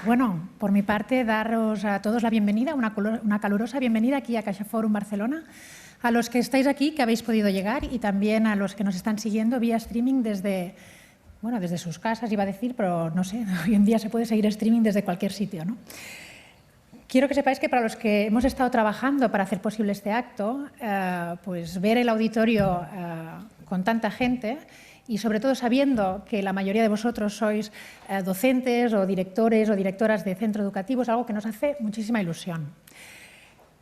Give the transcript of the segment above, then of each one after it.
Bueno, por mi parte, daros a todos la bienvenida, una calurosa bienvenida aquí a CaixaForum Barcelona, a los que estáis aquí, que habéis podido llegar, y también a los que nos están siguiendo vía streaming desde sus casas, iba a decir, pero no sé, hoy en día se puede seguir streaming desde cualquier sitio, ¿no? Quiero que sepáis que para los que hemos estado trabajando para hacer posible este acto, pues ver el auditorio con tanta gente y sobre todo sabiendo que la mayoría de vosotros sois docentes o directores o directoras de centro educativo es algo que nos hace muchísima ilusión.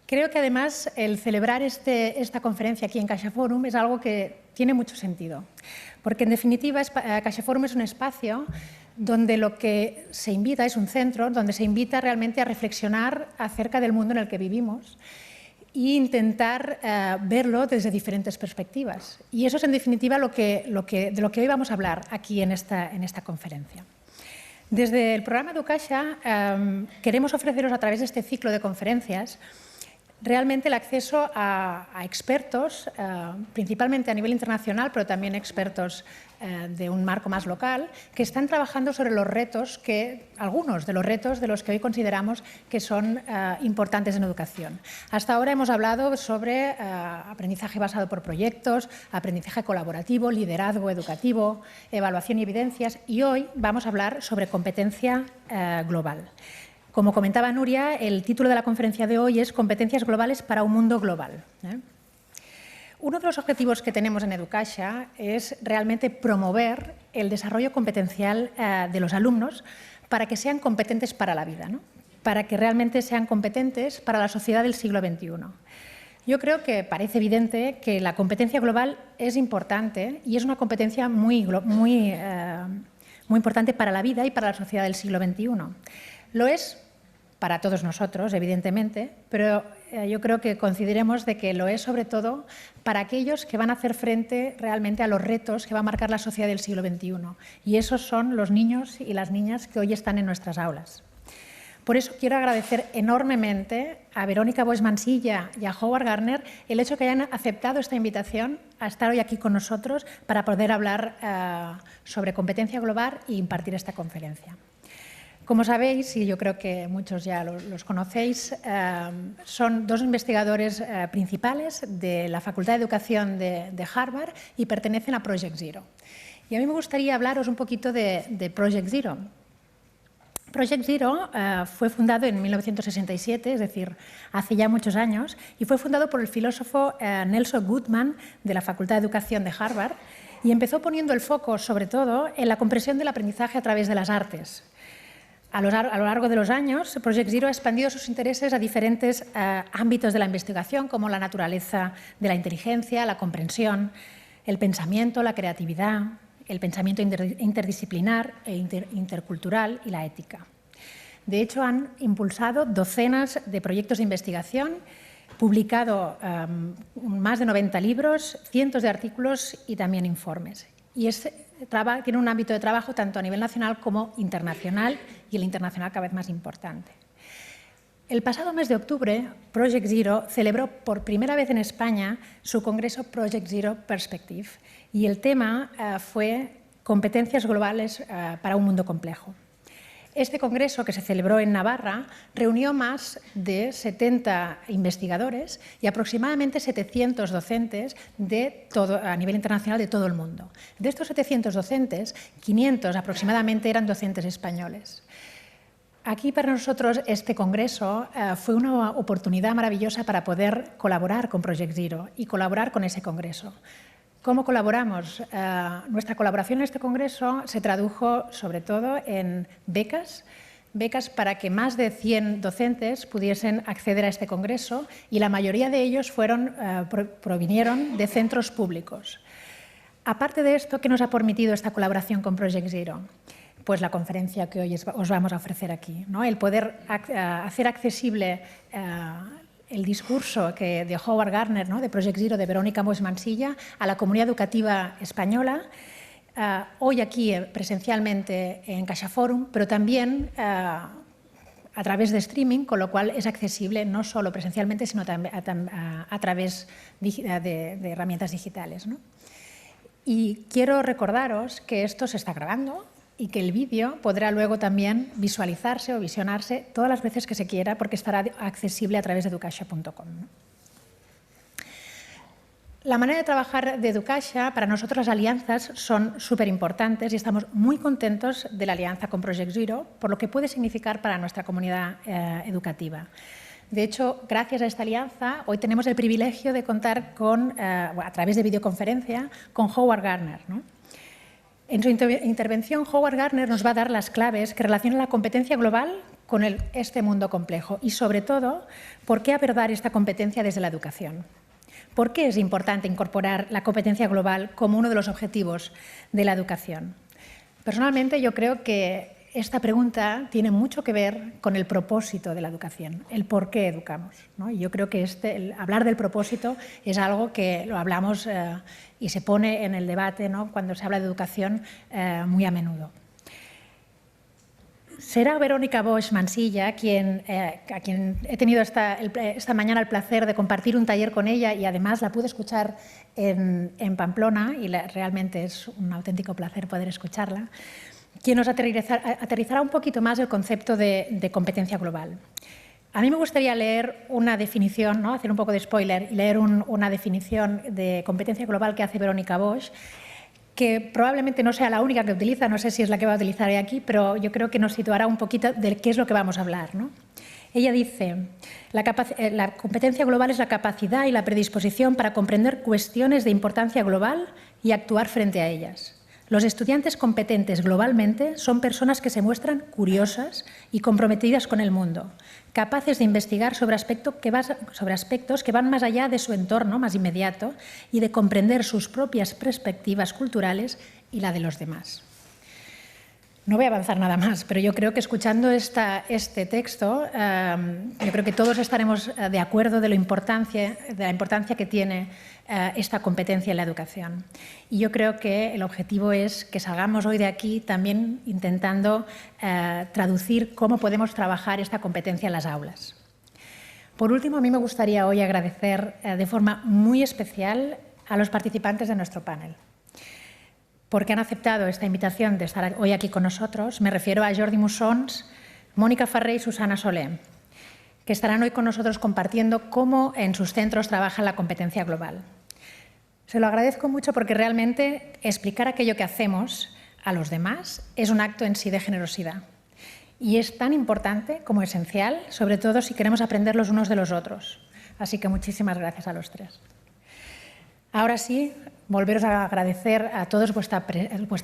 Creo que además el celebrar esta conferencia aquí en CaixaForum es algo que tiene mucho sentido, porque en definitiva CaixaForum es un espacio donde lo que se invita es un centro, donde se invita realmente a reflexionar acerca del mundo en el que vivimos e intentar verlo desde diferentes perspectivas. Y eso es en definitiva de lo que hoy vamos a hablar aquí en esta conferencia. Desde el programa Educaixa queremos ofreceros a través de este ciclo de conferencias realmente el acceso a expertos, principalmente a nivel internacional, pero también expertos de un marco más local, que están trabajando sobre los retos algunos de los retos de los que hoy consideramos que son importantes en educación. Hasta ahora hemos hablado sobre aprendizaje basado por proyectos, aprendizaje colaborativo, liderazgo educativo, evaluación y evidencias, y hoy vamos a hablar sobre competencia global. Como comentaba Nuria, el título de la conferencia de hoy es Competencias globales para un mundo global. Uno de los objetivos que tenemos en Educaixa es realmente promover el desarrollo competencial de los alumnos para que sean competentes para la vida, ¿no? Para que realmente sean competentes para la sociedad del siglo XXI. Yo creo que parece evidente que la competencia global es importante y es una competencia muy importante para la vida y para la sociedad del siglo XXI. Lo es para todos nosotros, evidentemente, pero yo creo que consideremos de que lo es sobre todo para aquellos que van a hacer frente realmente a los retos que va a marcar la sociedad del siglo XXI. Y esos son los niños y las niñas que hoy están en nuestras aulas. Por eso quiero agradecer enormemente a Verónica Boix-Mansilla y a Howard Gardner el hecho que hayan aceptado esta invitación a estar hoy aquí con nosotros para poder hablar sobre competencia global e impartir esta conferencia. Como sabéis, y yo creo que muchos ya los conocéis, son dos investigadores principales de la Facultad de Educación de Harvard y pertenecen a Project Zero. Y a mí me gustaría hablaros un poquito de Project Zero. Project Zero fue fundado en 1967, es decir, hace ya muchos años, y fue fundado por el filósofo Nelson Goodman de la Facultad de Educación de Harvard y empezó poniendo el foco, sobre todo, en la comprensión del aprendizaje a través de las artes. A lo largo de los años, Project Zero ha expandido sus intereses a diferentes ámbitos de la investigación, como la naturaleza de la inteligencia, la comprensión, el pensamiento, la creatividad, el pensamiento interdisciplinar e intercultural y la ética. De hecho, han impulsado docenas de proyectos de investigación, publicado más de 90 libros, cientos de artículos y también informes. Y tiene un ámbito de trabajo tanto a nivel nacional como internacional, y el internacional cada vez más importante. El pasado mes de octubre, Project Zero celebró por primera vez en España su congreso Project Zero Perspective, y el tema fue Competencias globales para un mundo complejo. Este congreso, que se celebró en Navarra, reunió más de 70 investigadores y aproximadamente 700 docentes a nivel internacional de todo el mundo. De estos 700 docentes, 500 aproximadamente eran docentes españoles. Aquí para nosotros este congreso fue una oportunidad maravillosa para poder colaborar con Project Zero y colaborar con ese congreso. ¿Cómo colaboramos? Nuestra colaboración en este congreso se tradujo sobre todo en becas para que más de 100 docentes pudiesen acceder a este congreso, y la mayoría de ellos provinieron de centros públicos. Aparte de esto, ¿qué nos ha permitido esta colaboración con Project Zero? Pues la conferencia que hoy os vamos a ofrecer aquí, ¿no? El poder hacer accesible el discurso de Howard Gardner, ¿no?, de Project Zero, de Verónica Boix-Mansilla, a la comunidad educativa española, hoy aquí presencialmente en CaixaForum, pero también a través de streaming, con lo cual es accesible no solo presencialmente, sino también a través de herramientas digitales, ¿no? Y quiero recordaros que esto se está grabando, y que el vídeo podrá luego también visualizarse o visionarse todas las veces que se quiera porque estará accesible a través de educaixa.com. La manera de trabajar de Educaixa, para nosotros las alianzas son súper importantes y estamos muy contentos de la alianza con Project Zero por lo que puede significar para nuestra comunidad educativa. De hecho, gracias a esta alianza, hoy tenemos el privilegio de contar con, a través de videoconferencia con Howard Gardner, ¿no? En su intervención, Howard Gardner nos va a dar las claves que relacionan la competencia global con este mundo complejo y, sobre todo, por qué abordar esta competencia desde la educación. ¿Por qué es importante incorporar la competencia global como uno de los objetivos de la educación? Personalmente, yo creo que esta pregunta tiene mucho que ver con el propósito de la educación, el por qué educamos, ¿no? Y yo creo que hablar del propósito es algo que lo hablamos y se pone en el debate, ¿no?, cuando se habla de educación muy a menudo. Será Verónica Bosch Mansilla, a quien he tenido esta mañana el placer de compartir un taller con ella y además la pude escuchar en Pamplona y realmente es un auténtico placer poder escucharla, quien nos aterrizará un poquito más el concepto de competencia global. A mí me gustaría leer una definición, ¿no?, hacer un poco de spoiler y leer una definición de competencia global que hace Verónica Bosch, que probablemente no sea la única que utiliza, no sé si es la que va a utilizar aquí, pero yo creo que nos situará un poquito de qué es lo que vamos a hablar, ¿no? Ella dice, la competencia global es la capacidad y la predisposición para comprender cuestiones de importancia global y actuar frente a ellas. Los estudiantes competentes globalmente son personas que se muestran curiosas y comprometidas con el mundo, capaces de investigar sobre aspectos que van más allá de su entorno más inmediato y de comprender sus propias perspectivas culturales y la de los demás. No voy a avanzar nada más, pero yo creo que escuchando este texto, yo creo que todos estaremos de acuerdo de la importancia que tiene esta competencia en la educación. Y yo creo que el objetivo es que salgamos hoy de aquí también intentando traducir cómo podemos trabajar esta competencia en las aulas. Por último, a mí me gustaría hoy agradecer de forma muy especial a los participantes de nuestro panel, porque han aceptado esta invitación de estar hoy aquí con nosotros. Me refiero a Jordi Mussons, Mónica Ferrer y Susana Solé, que estarán hoy con nosotros compartiendo cómo en sus centros trabajan la competencia global. Se lo agradezco mucho porque realmente explicar aquello que hacemos a los demás es un acto en sí de generosidad. Y es tan importante como esencial, sobre todo si queremos aprender los unos de los otros. Así que muchísimas gracias a los tres. Ahora sí, volveros a agradecer a todos vuestra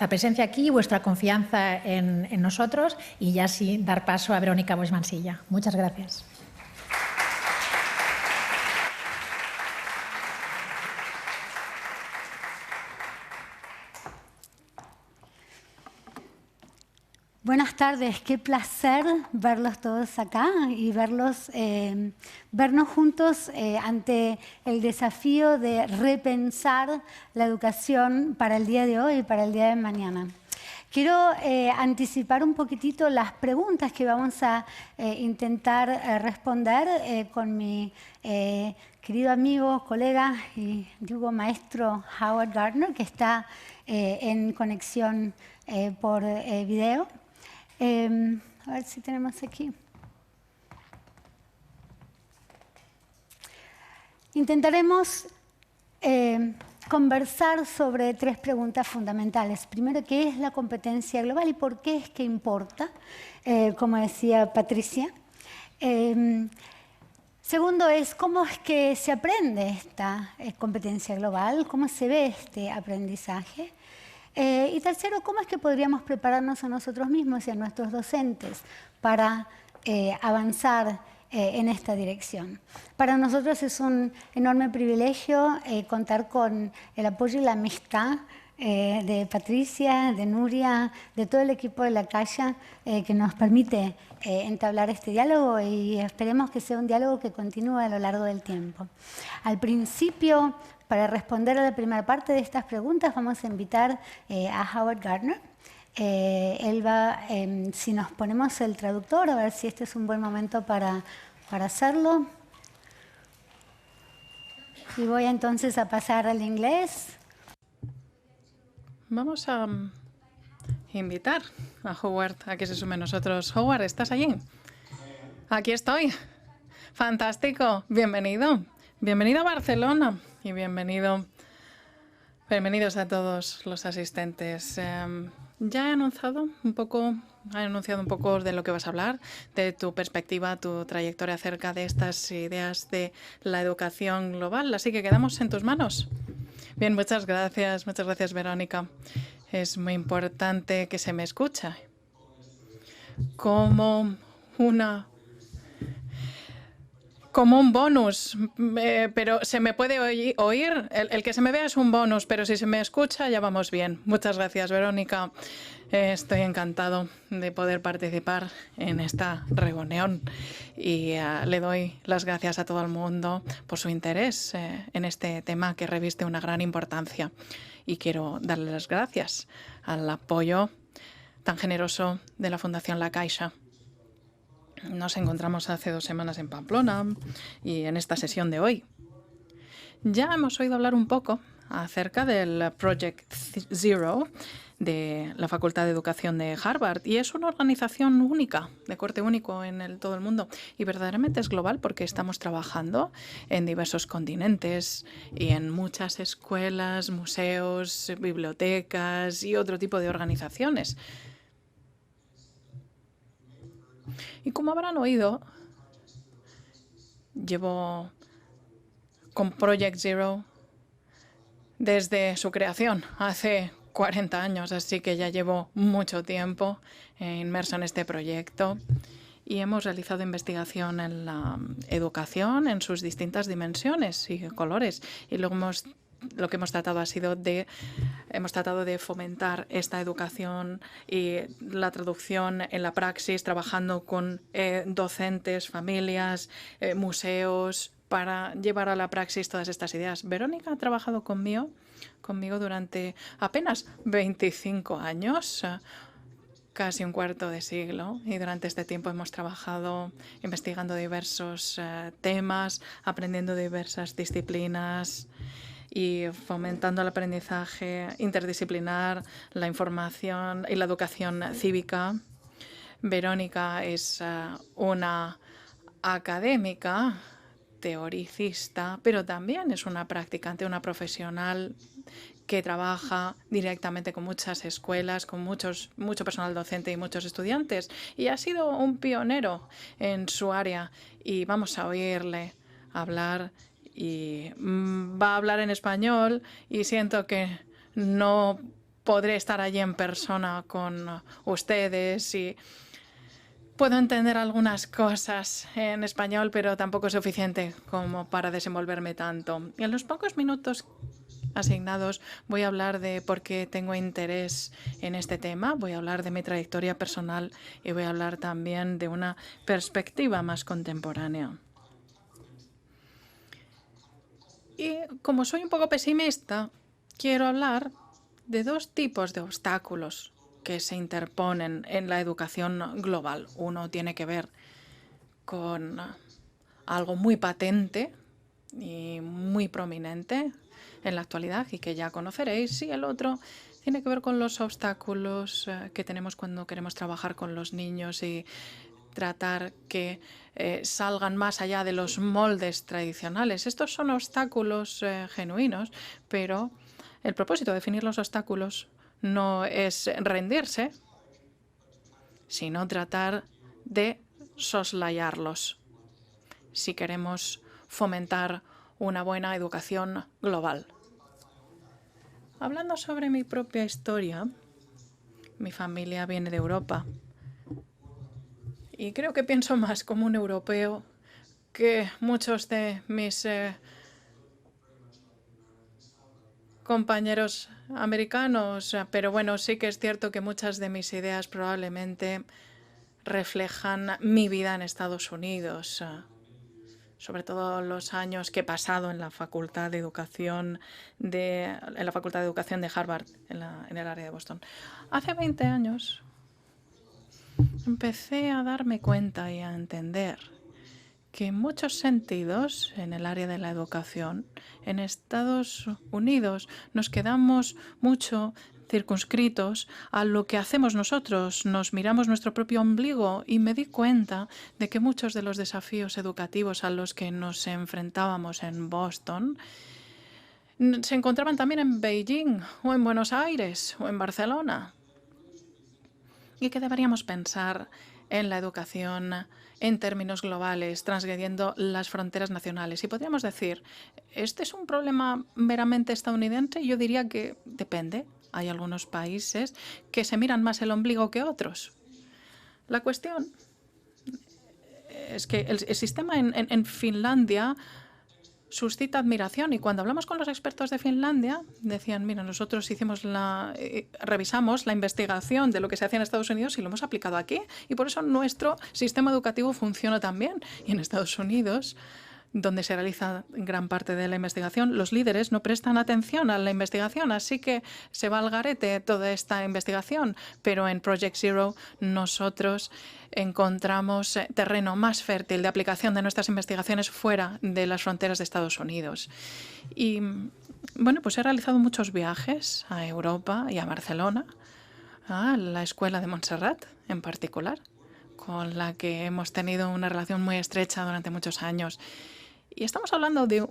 presencia aquí y vuestra confianza en nosotros y ya sí dar paso a Verónica Bosch Mansilla. Muchas gracias. Buenas tardes, qué placer verlos todos acá y vernos juntos ante el desafío de repensar la educación para el día de hoy y para el día de mañana. Quiero anticipar un poquitito las preguntas que vamos a intentar responder con mi querido amigo, colega y digo maestro Howard Gardner, que está en conexión por video. A ver si tenemos aquí. Intentaremos conversar sobre tres preguntas fundamentales. Primero, ¿qué es la competencia global y por qué es que importa? Como decía Patricia. Segundo es, ¿cómo es que se aprende esta competencia global? ¿Cómo se ve este aprendizaje? Y tercero, ¿cómo es que podríamos prepararnos a nosotros mismos y a nuestros docentes para avanzar en esta dirección? Para nosotros es un enorme privilegio contar con el apoyo y la amistad de Patricia, de Nuria, de todo el equipo de la Caixa que nos permite entablar este diálogo y esperemos que sea un diálogo que continúe a lo largo del tiempo. Al principio, para responder a la primera parte de estas preguntas, vamos a invitar a Howard Gardner. Él va, si nos ponemos el traductor, a ver si este es un buen momento para hacerlo. Y voy entonces a pasar al inglés. Vamos a invitar a Howard a que se sume a nosotros. Howard, ¿estás allí? Aquí estoy. Fantástico. Bienvenido. Bienvenido a Barcelona y bienvenidos a todos los asistentes. Ya he anunciado un poco de lo que vas a hablar, de tu perspectiva, tu trayectoria acerca de estas ideas de la educación global. Así que quedamos en tus manos. Bien, muchas gracias, Verónica. Es muy importante que se me escuche como un bonus, pero se me puede oír. El que se me vea es un bonus, pero si se me escucha ya vamos bien. Muchas gracias, Verónica. Estoy encantado de poder participar en esta reunión y le doy las gracias a todo el mundo por su interés en este tema que reviste una gran importancia. Y quiero darle las gracias al apoyo tan generoso de la Fundación La Caixa. Nos encontramos hace 2 semanas en Pamplona y en esta sesión de hoy ya hemos oído hablar un poco acerca del Project Zero de la Facultad de Educación de Harvard, y es una organización única, de corte único en todo el mundo, y verdaderamente es global porque estamos trabajando en diversos continentes y en muchas escuelas, museos, bibliotecas y otro tipo de organizaciones. Y como habrán oído, llevo con Project Zero desde su creación, hace 40 años, así que ya llevo mucho tiempo inmerso en este proyecto y hemos realizado investigación en la educación en sus distintas dimensiones y colores, y lo que hemos tratado de fomentar esta educación y la traducción en la praxis, trabajando con docentes, familias, museos, para llevar a la praxis todas estas ideas. Verónica ha trabajado conmigo durante apenas 25 años, casi un cuarto de siglo, y durante este tiempo hemos trabajado investigando diversos temas, aprendiendo diversas disciplinas y fomentando el aprendizaje interdisciplinar, la información y la educación cívica. Verónica es una académica, teoricista, pero también es una practicante, una profesional que trabaja directamente con muchas escuelas, con mucho personal docente y muchos estudiantes, y ha sido un pionero en su área, y vamos a oírle hablar, y va a hablar en español, y siento que no podré estar allí en persona con ustedes, y puedo entender algunas cosas en español, pero tampoco es suficiente como para desenvolverme tanto. Y en los pocos minutos asignados voy a hablar de por qué tengo interés en este tema, voy a hablar de mi trayectoria personal y voy a hablar también de una perspectiva más contemporánea. Y como soy un poco pesimista, quiero hablar de 2 tipos de obstáculos que se interponen en la educación global. Uno tiene que ver con algo muy patente y muy prominente en la actualidad y que ya conoceréis, y el otro tiene que ver con los obstáculos que tenemos cuando queremos trabajar con los niños y tratar que salgan más allá de los moldes tradicionales. Estos son obstáculos genuinos, pero el propósito de definir los obstáculos no es rendirse, sino tratar de soslayarlos si queremos fomentar una buena educación global. Hablando sobre mi propia historia, mi familia viene de Europa y creo que pienso más como un europeo que muchos de mis compañeros americanos, pero bueno, sí que es cierto que muchas de mis ideas probablemente reflejan mi vida en Estados Unidos, sobre todo los años que he pasado en la Facultad de Educación de Harvard, en el área de Boston. Hace 20 años empecé a darme cuenta y a entender que en muchos sentidos, en el área de la educación, en Estados Unidos nos quedamos mucho circunscritos a lo que hacemos nosotros. Nos miramos nuestro propio ombligo y me di cuenta de que muchos de los desafíos educativos a los que nos enfrentábamos en Boston se encontraban también en Beijing o en Buenos Aires o en Barcelona. Y que deberíamos pensar en la educación en términos globales, transgrediendo las fronteras nacionales. Y podríamos decir, ¿este es un problema meramente estadounidense? Yo diría que depende. Hay algunos países que se miran más el ombligo que otros. La cuestión es que el sistema en Finlandia suscita admiración, y cuando hablamos con los expertos de Finlandia decían, mira, nosotros revisamos la investigación de lo que se hacía en Estados Unidos y lo hemos aplicado aquí, y por eso nuestro sistema educativo funciona tan bien. Y en Estados Unidos, donde se realiza gran parte de la investigación, los líderes no prestan atención a la investigación, así que se va al garete toda esta investigación. Pero en Project Zero nosotros encontramos terreno más fértil de aplicación de nuestras investigaciones fuera de las fronteras de Estados Unidos. Y bueno, pues he realizado muchos viajes a Europa y a Barcelona, a la Escuela de Montserrat en particular, con la que hemos tenido una relación muy estrecha durante muchos años. Y estamos hablando de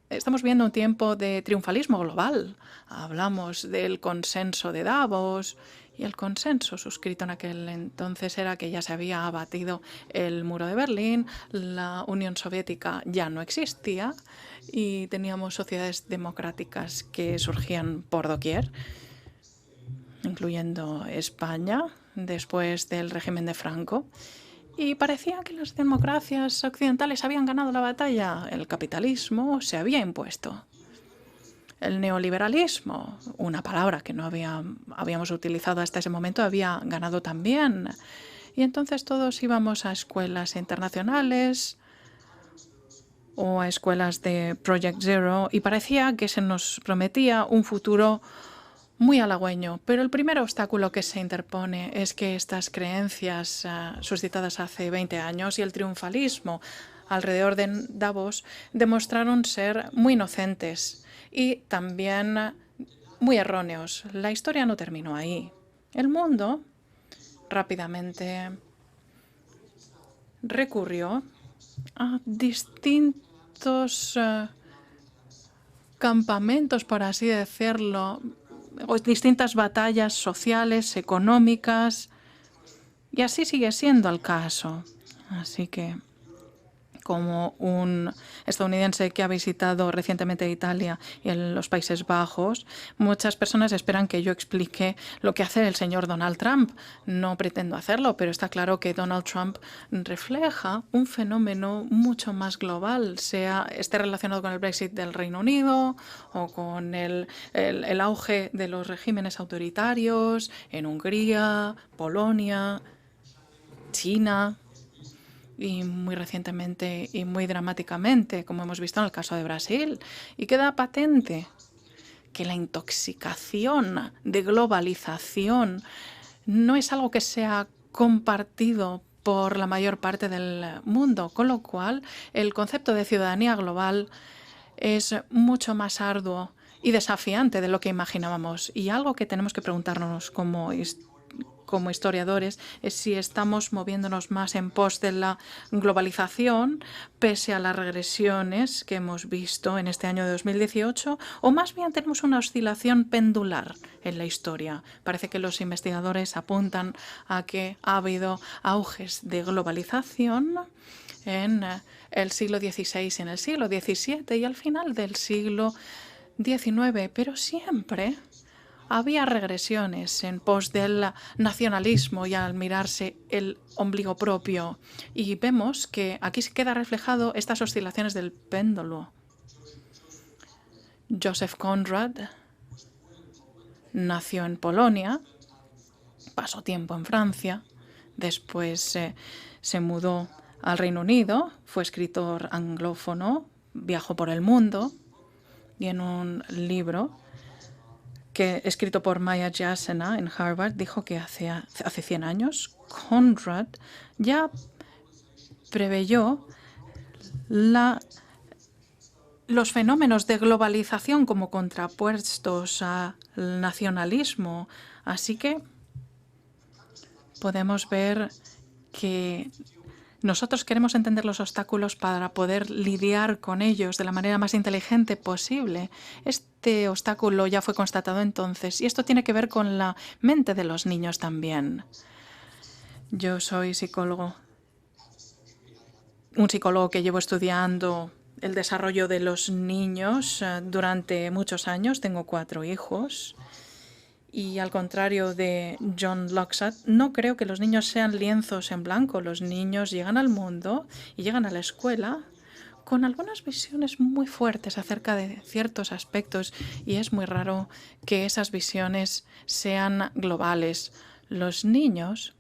estamos viendo un tiempo de triunfalismo global. Hablamos del consenso de Davos, y el consenso suscrito en aquel entonces era que ya se había abatido el muro de Berlín, la Unión Soviética ya no existía y teníamos sociedades democráticas que surgían por doquier, incluyendo España, después del régimen de Franco. Y parecía que las democracias occidentales habían ganado la batalla. El capitalismo se había impuesto. El neoliberalismo, una palabra que no habíamos utilizado hasta ese momento, había ganado también. Y entonces todos íbamos a escuelas internacionales o a escuelas de Project Zero y parecía que se nos prometía un futuro muy halagüeño, pero el primer obstáculo que se interpone es que estas creencias suscitadas hace 20 años y el triunfalismo alrededor de Davos demostraron ser muy inocentes y también muy erróneos. La historia no terminó ahí. El mundo rápidamente recurrió a distintos campamentos, por así decirlo, o distintas batallas sociales, económicas, y así sigue siendo el caso. Así que, como un estadounidense que ha visitado recientemente Italia y los Países Bajos, muchas personas esperan que yo explique lo que hace el señor Donald Trump. No pretendo hacerlo, pero está claro que Donald Trump refleja un fenómeno mucho más global, esté relacionado con el Brexit del Reino Unido o con el auge de los regímenes autoritarios en Hungría, Polonia, China, y muy recientemente y muy dramáticamente, como hemos visto en el caso de Brasil. Y queda patente que la intoxicación de globalización no es algo que sea compartido por la mayor parte del mundo, con lo cual el concepto de ciudadanía global es mucho más arduo y desafiante de lo que imaginábamos. Y algo que tenemos que preguntarnos como historiadores es si estamos moviéndonos más en pos de la globalización, pese a las regresiones que hemos visto en este año de 2018, o más bien tenemos una oscilación pendular en la historia. Parece que los investigadores apuntan a que ha habido auges de globalización en el siglo XVI, en el siglo XVII y al final del siglo XIX, pero siempre había regresiones en pos del nacionalismo y al mirarse el ombligo propio. Y vemos que aquí se queda reflejado estas oscilaciones del péndulo. Joseph Conrad nació en Polonia, pasó tiempo en Francia, después se mudó al Reino Unido, fue escritor anglófono, viajó por el mundo y en un libro escrito por Maya Jasena en Harvard, dijo que hace 100 años Conrad ya preveyó los fenómenos de globalización como contrapuestos al nacionalismo. Así que podemos ver que nosotros queremos entender los obstáculos para poder lidiar con ellos de la manera más inteligente posible. Este obstáculo ya fue constatado entonces y esto tiene que ver con la mente de los niños también. Yo soy psicólogo, un psicólogo que llevo estudiando el desarrollo de los niños durante muchos años. Tengo 4 hijos. Y al contrario de John Locke, no creo que los niños sean lienzos en blanco. Los niños llegan al mundo y llegan a la escuela con algunas visiones muy fuertes acerca de ciertos aspectos y es muy raro que esas visiones sean globales. Los niños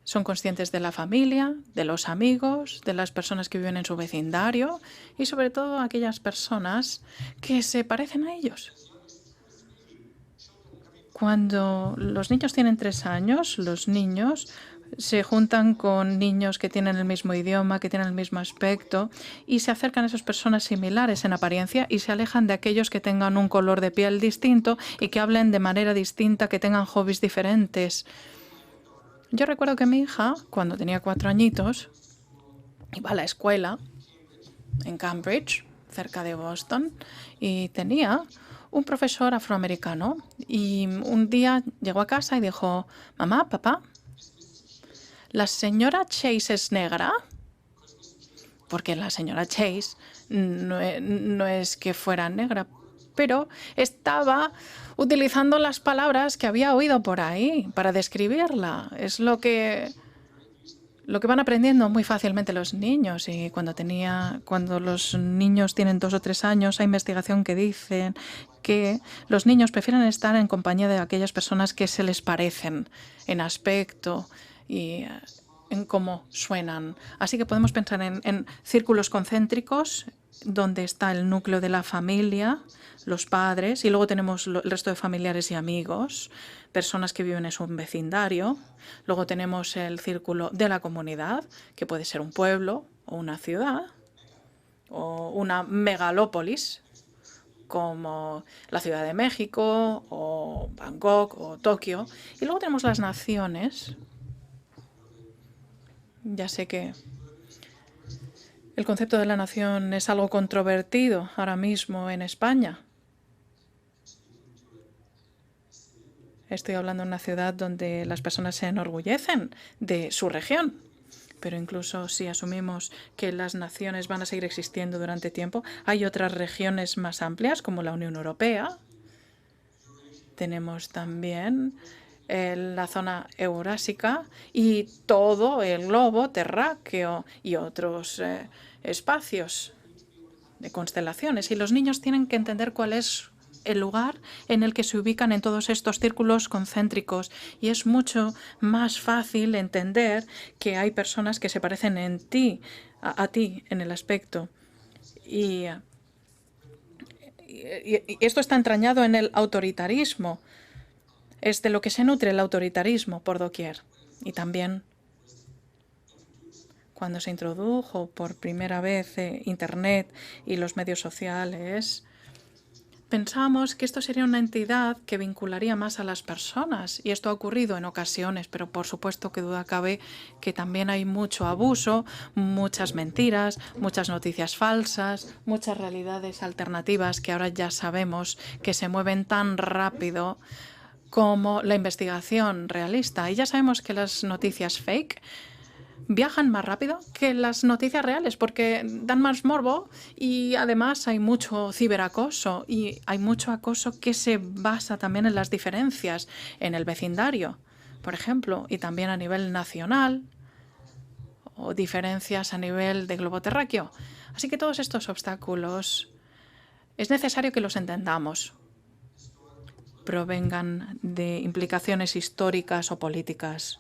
son conscientes de la familia, de los amigos, de las personas que viven en su vecindario y sobre todo aquellas personas que se parecen a ellos. Cuando los niños tienen 3 años, los niños se juntan con niños que tienen el mismo idioma, que tienen el mismo aspecto y se acercan a esas personas similares en apariencia y se alejan de aquellos que tengan un color de piel distinto y que hablen de manera distinta, que tengan hobbies diferentes. Yo recuerdo que mi hija, cuando tenía 4 añitos, iba a la escuela en Cambridge, cerca de Boston, y tenía un profesor afroamericano. Y un día llegó a casa y dijo: mamá, papá, ¿la señora Chase es negra? Porque la señora Chase no es que fuera negra, pero estaba utilizando las palabras que había oído por ahí para describirla. Es lo que van aprendiendo muy fácilmente los niños. Y cuando los niños tienen 2 o 3 años, hay investigación que dicen que los niños prefieren estar en compañía de aquellas personas que se les parecen en aspecto y en cómo suenan. Así que podemos pensar en círculos concéntricos donde está el núcleo de la familia, los padres, y luego tenemos el resto de familiares y amigos, personas que viven en su vecindario. Luego tenemos el círculo de la comunidad, que puede ser un pueblo o una ciudad o una megalópolis, como la Ciudad de México o Bangkok o Tokio. Y luego tenemos las naciones. Ya sé que el concepto de la nación es algo controvertido ahora mismo en España. Estoy hablando de una ciudad donde las personas se enorgullecen de su región. Pero incluso si asumimos que las naciones van a seguir existiendo durante tiempo, hay otras regiones más amplias como la Unión Europea. Tenemos también la zona eurásica y todo el globo terráqueo y otros espacios de constelaciones. Y los niños tienen que entender cuál es el lugar en el que se ubican en todos estos círculos concéntricos. Y es mucho más fácil entender que hay personas que se parecen a ti en el aspecto. Y esto está entrañado en el autoritarismo. Es de lo que se nutre el autoritarismo por doquier. Y también cuando se introdujo por primera vez Internet y los medios sociales, pensamos que esto sería una entidad que vincularía más a las personas. Y esto ha ocurrido en ocasiones, pero por supuesto que duda cabe que también hay mucho abuso, muchas mentiras, muchas noticias falsas, muchas realidades alternativas que ahora ya sabemos que se mueven tan rápido como la investigación realista. Y ya sabemos que las noticias fake viajan más rápido que las noticias reales porque dan más morbo y además hay mucho ciberacoso y hay mucho acoso que se basa también en las diferencias en el vecindario, por ejemplo, y también a nivel nacional o diferencias a nivel de globo terráqueo. Así que todos estos obstáculos es necesario que los entendamos, provengan de implicaciones históricas o políticas,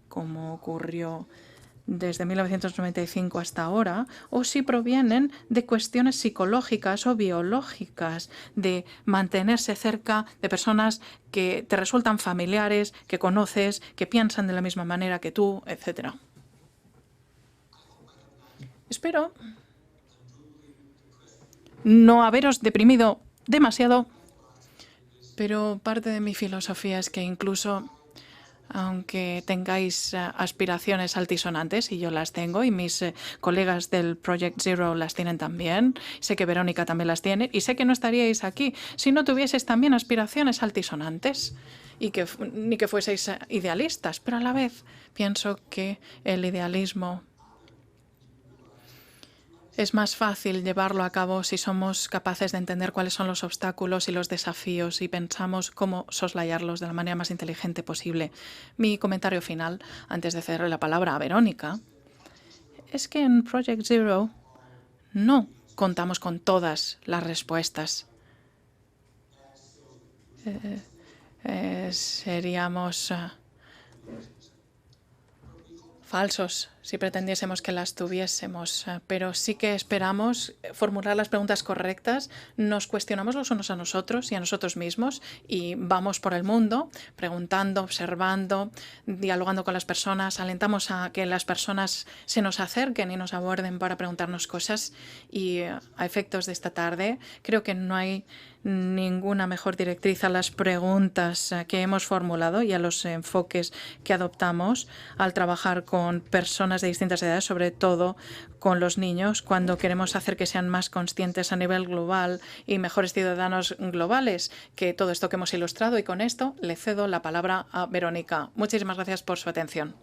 como ocurrió desde 1995 hasta ahora, o si provienen de cuestiones psicológicas o biológicas, de mantenerse cerca de personas que te resultan familiares, que conoces, que piensan de la misma manera que tú, etc. Espero no haberos deprimido demasiado, pero parte de mi filosofía es que incluso aunque tengáis aspiraciones altisonantes, y yo las tengo, y mis colegas del Project Zero las tienen también, sé que Verónica también las tiene, y sé que no estaríais aquí si no tuvieseis también aspiraciones altisonantes, y que ni que fueseis idealistas, pero a la vez pienso que el idealismo es más fácil llevarlo a cabo si somos capaces de entender cuáles son los obstáculos y los desafíos y pensamos cómo soslayarlos de la manera más inteligente posible. Mi comentario final, antes de cederle la palabra a Verónica, es que en Project Zero no contamos con todas las respuestas. Seríamos falsos si pretendiésemos que las tuviésemos, pero sí que esperamos formular las preguntas correctas, nos cuestionamos los unos a nosotros y a nosotros mismos y vamos por el mundo preguntando, observando, dialogando con las personas, alentamos a que las personas se nos acerquen y nos aborden para preguntarnos cosas y a efectos de esta tarde creo que no hay ninguna mejor directriz a las preguntas que hemos formulado y a los enfoques que adoptamos al trabajar con personas de distintas edades, sobre todo con los niños, cuando queremos hacer que sean más conscientes a nivel global y mejores ciudadanos globales, que todo esto que hemos ilustrado. Y con esto le cedo la palabra a Verónica. Muchísimas gracias por su atención.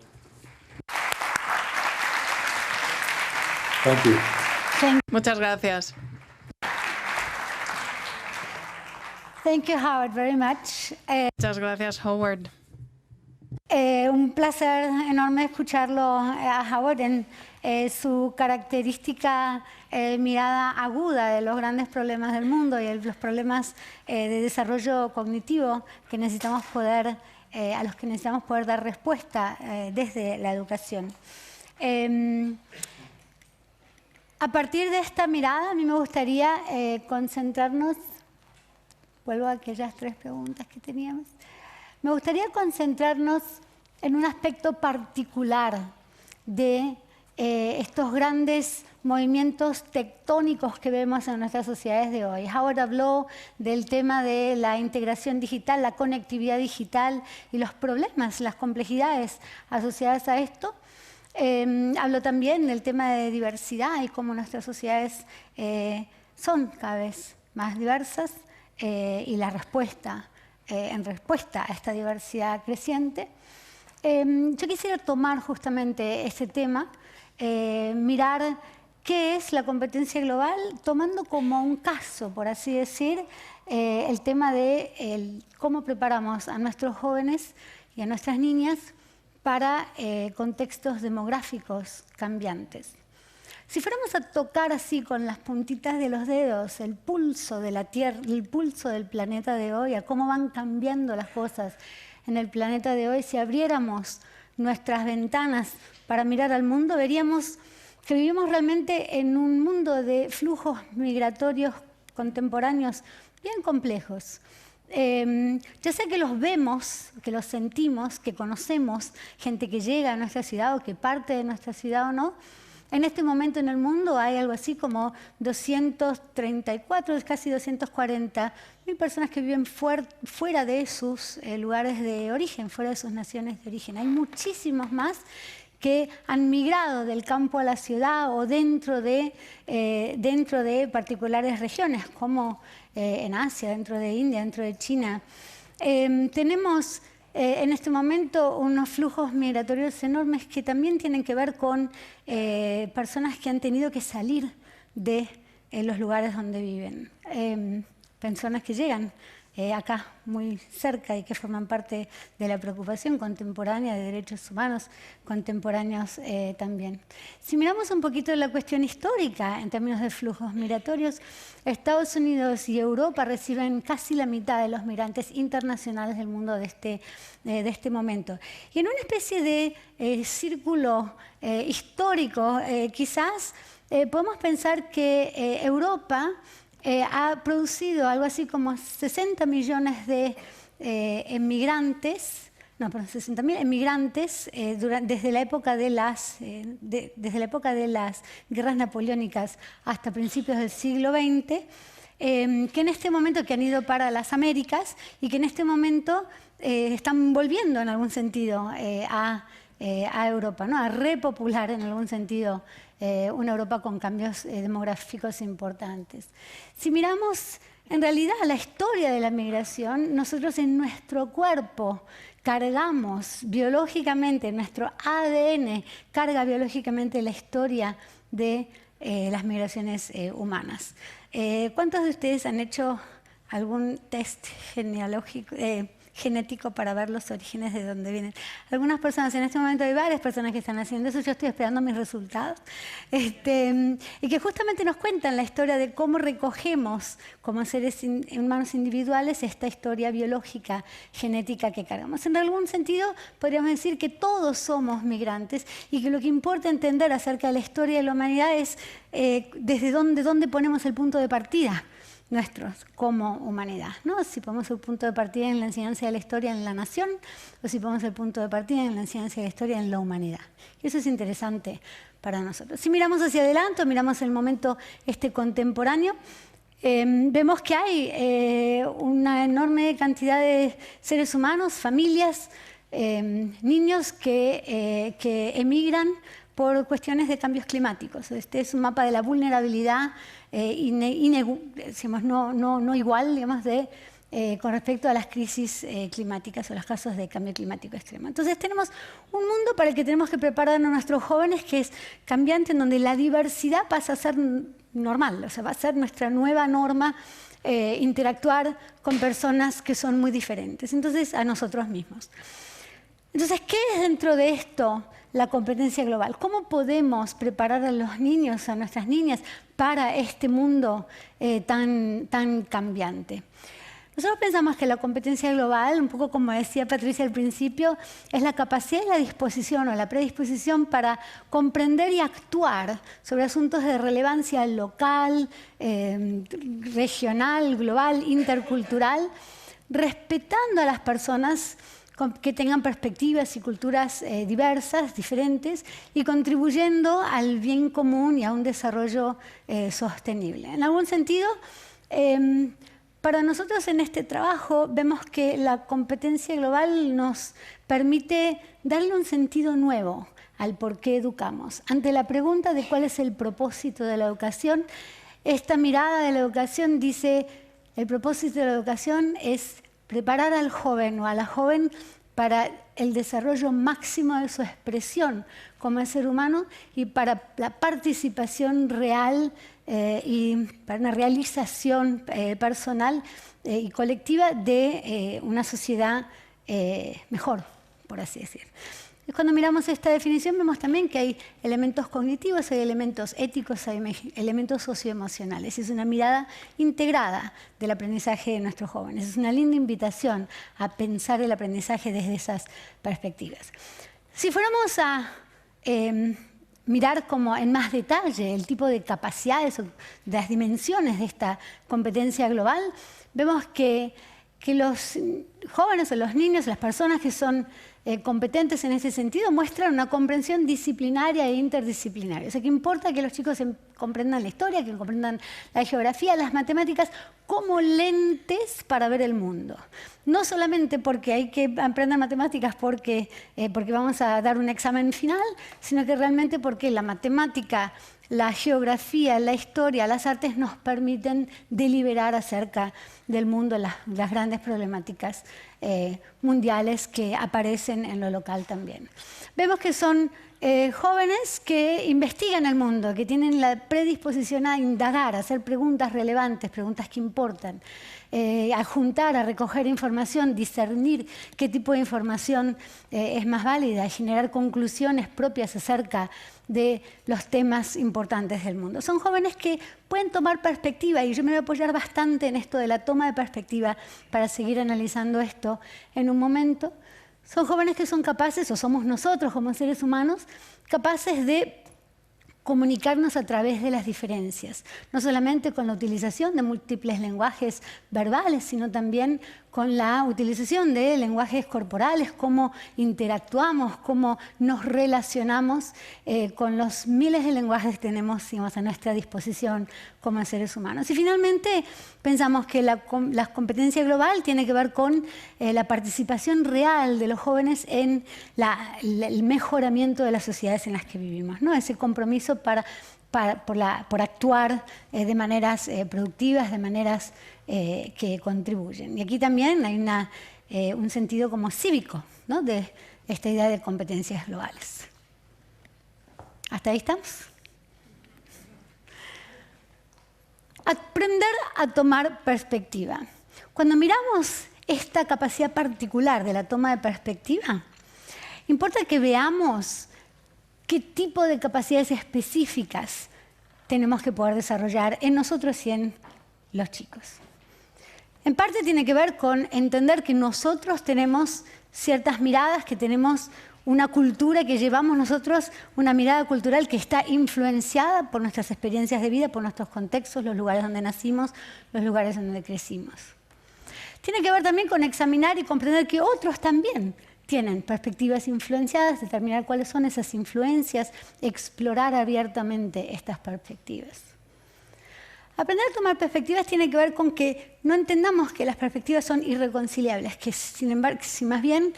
Muchas gracias. Thank you, Howard, very much. Muchas gracias, Howard. Un placer enorme escucharlo a Howard en su característica mirada aguda de los grandes problemas del mundo y los problemas de desarrollo cognitivo que necesitamos poder, a los que necesitamos poder dar respuesta desde la educación. A partir de esta mirada, a mí me gustaría concentrarnos. Vuelvo a aquellas 3 preguntas que teníamos. Me gustaría concentrarnos en un aspecto particular de estos grandes movimientos tectónicos que vemos en nuestras sociedades de hoy. Howard habló del tema de la integración digital, la conectividad digital y los problemas, las complejidades asociadas a esto. Habló también del tema de diversidad y cómo nuestras sociedades son cada vez más diversas. Y la respuesta, en respuesta a esta diversidad creciente. Yo quisiera tomar justamente ese tema, mirar qué es la competencia global, tomando como un caso, por así decir, el tema de cómo preparamos a nuestros jóvenes y a nuestras niñas para contextos demográficos cambiantes. Si fuéramos a tocar así con las puntitas de los dedos el pulso de la Tierra, el pulso del planeta de hoy, a cómo van cambiando las cosas en el planeta de hoy, si abriéramos nuestras ventanas para mirar al mundo, veríamos que vivimos realmente en un mundo de flujos migratorios contemporáneos bien complejos. Ya sea que los vemos, que los sentimos, que conocemos, gente que llega a nuestra ciudad o que parte de nuestra ciudad o no. En este momento en el mundo hay algo así como 234, casi 240.000 personas que viven fuera de sus lugares de origen, fuera de sus naciones de origen. Hay muchísimos más que han migrado del campo a la ciudad o dentro de particulares regiones, como en Asia, dentro de India, dentro de China. Tenemos en este momento unos flujos migratorios enormes que también tienen que ver con personas que han tenido que salir de los lugares donde viven. Personas que llegan acá muy cerca y que forman parte de la preocupación contemporánea de derechos humanos contemporáneos también. Si miramos un poquito la cuestión histórica en términos de flujos migratorios, Estados Unidos y Europa reciben casi la mitad de los migrantes internacionales del mundo de este momento. Y en una especie de círculo histórico, quizás podemos pensar que Europa ha producido algo así como 60 millones de emigrantes 60.000 emigrantes desde la época de las guerras napoleónicas hasta principios del siglo XX, que en este momento que han ido para las Américas y que en este momento están volviendo en algún sentido a Europa, ¿no? A repopular en algún sentido una Europa con cambios demográficos importantes. Si miramos en realidad la historia de la migración, nosotros en nuestro cuerpo cargamos biológicamente, nuestro ADN carga biológicamente la historia de las migraciones humanas. ¿Cuántos de ustedes han hecho algún test genético para ver los orígenes de dónde vienen? Algunas personas, en este momento hay varias personas que están haciendo eso, yo estoy esperando mis resultados, y que justamente nos cuentan la historia de cómo recogemos como seres humanos individuales esta historia biológica, genética que cargamos. En algún sentido podríamos decir que todos somos migrantes y que lo que importa entender acerca de la historia de la humanidad es desde dónde ponemos el punto de partida nuestros como humanidad, ¿no? Si ponemos el punto de partida en la enseñanza de la historia en la nación o si ponemos el punto de partida en la enseñanza de la historia en la humanidad. Y eso es interesante para nosotros. Si miramos hacia adelante o miramos el momento contemporáneo, vemos que hay una enorme cantidad de seres humanos, familias, niños que emigran por cuestiones de cambios climáticos. Este es un mapa de la vulnerabilidad no igual, digamos, con respecto a las crisis climáticas o los casos de cambio climático extremo. Entonces tenemos un mundo para el que tenemos que prepararnos a nuestros jóvenes que es cambiante, en donde la diversidad pasa a ser normal, o sea, va a ser nuestra nueva norma interactuar con personas que son muy diferentes, entonces a nosotros mismos. Entonces, ¿qué es dentro de esto la competencia global? ¿Cómo podemos preparar a los niños, a nuestras niñas, para este mundo tan cambiante? Nosotros pensamos que la competencia global, un poco como decía Patricia al principio, es la capacidad y la disposición o la predisposición para comprender y actuar sobre asuntos de relevancia local, regional, global, intercultural, respetando a las personas que tengan perspectivas y culturas diversas, diferentes, y contribuyendo al bien común y a un desarrollo sostenible. En algún sentido, para nosotros en este trabajo vemos que la competencia global nos permite darle un sentido nuevo al por qué educamos. Ante la pregunta de cuál es el propósito de la educación, esta mirada de la educación dice, el propósito de la educación es preparar al joven o a la joven para el desarrollo máximo de su expresión como ser humano y para la participación real y para una realización personal y colectiva de una sociedad mejor, por así decir. Cuando miramos esta definición vemos también que hay elementos cognitivos, hay elementos éticos, hay elementos socioemocionales. Es una mirada integrada del aprendizaje de nuestros jóvenes. Es una linda invitación a pensar el aprendizaje desde esas perspectivas. Si fuéramos a mirar como en más detalle el tipo de capacidades o de las dimensiones de esta competencia global, vemos que los jóvenes o los niños, las personas que son competentes en ese sentido, muestran una comprensión disciplinaria e interdisciplinaria. O sea, que importa que los chicos comprendan la historia, que comprendan la geografía, las matemáticas, como lentes para ver el mundo. No solamente porque hay que aprender matemáticas porque vamos a dar un examen final, sino que realmente porque la matemática, la geografía, la historia, las artes nos permiten deliberar acerca del mundo, las grandes problemáticas mundiales que aparecen en lo local también. Vemos que son jóvenes que investigan el mundo, que tienen la predisposición a indagar, a hacer preguntas relevantes, preguntas que importan, a juntar, a recoger información, discernir qué tipo de información es más válida, generar conclusiones propias acerca de los temas importantes del mundo. Son jóvenes que pueden tomar perspectiva, y yo me voy a apoyar bastante en esto de la toma de perspectiva para seguir analizando esto en un momento. Son jóvenes que son capaces, o somos nosotros como seres humanos, capaces de comunicarnos a través de las diferencias, no solamente con la utilización de múltiples lenguajes verbales, sino también con la utilización de lenguajes corporales, cómo interactuamos, cómo nos relacionamos con los miles de lenguajes que tenemos, digamos, a nuestra disposición como seres humanos. Y finalmente pensamos que la competencia global tiene que ver con la participación real de los jóvenes en el mejoramiento de las sociedades en las que vivimos, ¿no? Ese compromiso por actuar de maneras productivas, de maneras que contribuyen. Y aquí también hay un sentido como cívico, ¿no?, de esta idea de competencias globales. ¿Hasta ahí estamos? Aprender a tomar perspectiva. Cuando miramos esta capacidad particular de la toma de perspectiva, importa que veamos qué tipo de capacidades específicas tenemos que poder desarrollar en nosotros y en los chicos. En parte tiene que ver con entender que nosotros tenemos ciertas miradas, que tenemos una cultura que llevamos nosotros, una mirada cultural que está influenciada por nuestras experiencias de vida, por nuestros contextos, los lugares donde nacimos, los lugares donde crecimos. Tiene que ver también con examinar y comprender que otros también tienen perspectivas influenciadas, determinar cuáles son esas influencias, explorar abiertamente estas perspectivas. Aprender a tomar perspectivas tiene que ver con que no entendamos que las perspectivas son irreconciliables, que sin embargo, si más bien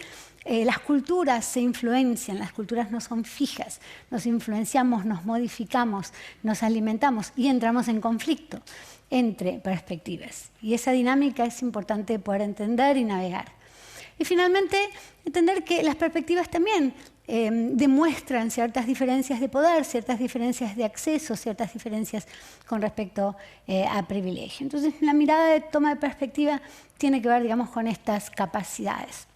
las culturas se influencian, las culturas no son fijas, nos influenciamos, nos modificamos, nos alimentamos y entramos en conflicto entre perspectivas. Y esa dinámica es importante poder entender y navegar. Y finalmente, entender que las perspectivas también demuestran ciertas diferencias de poder, ciertas diferencias de acceso, ciertas diferencias con respecto a privilegio. Entonces, la mirada de toma de perspectiva tiene que ver, digamos, con estas capacidades.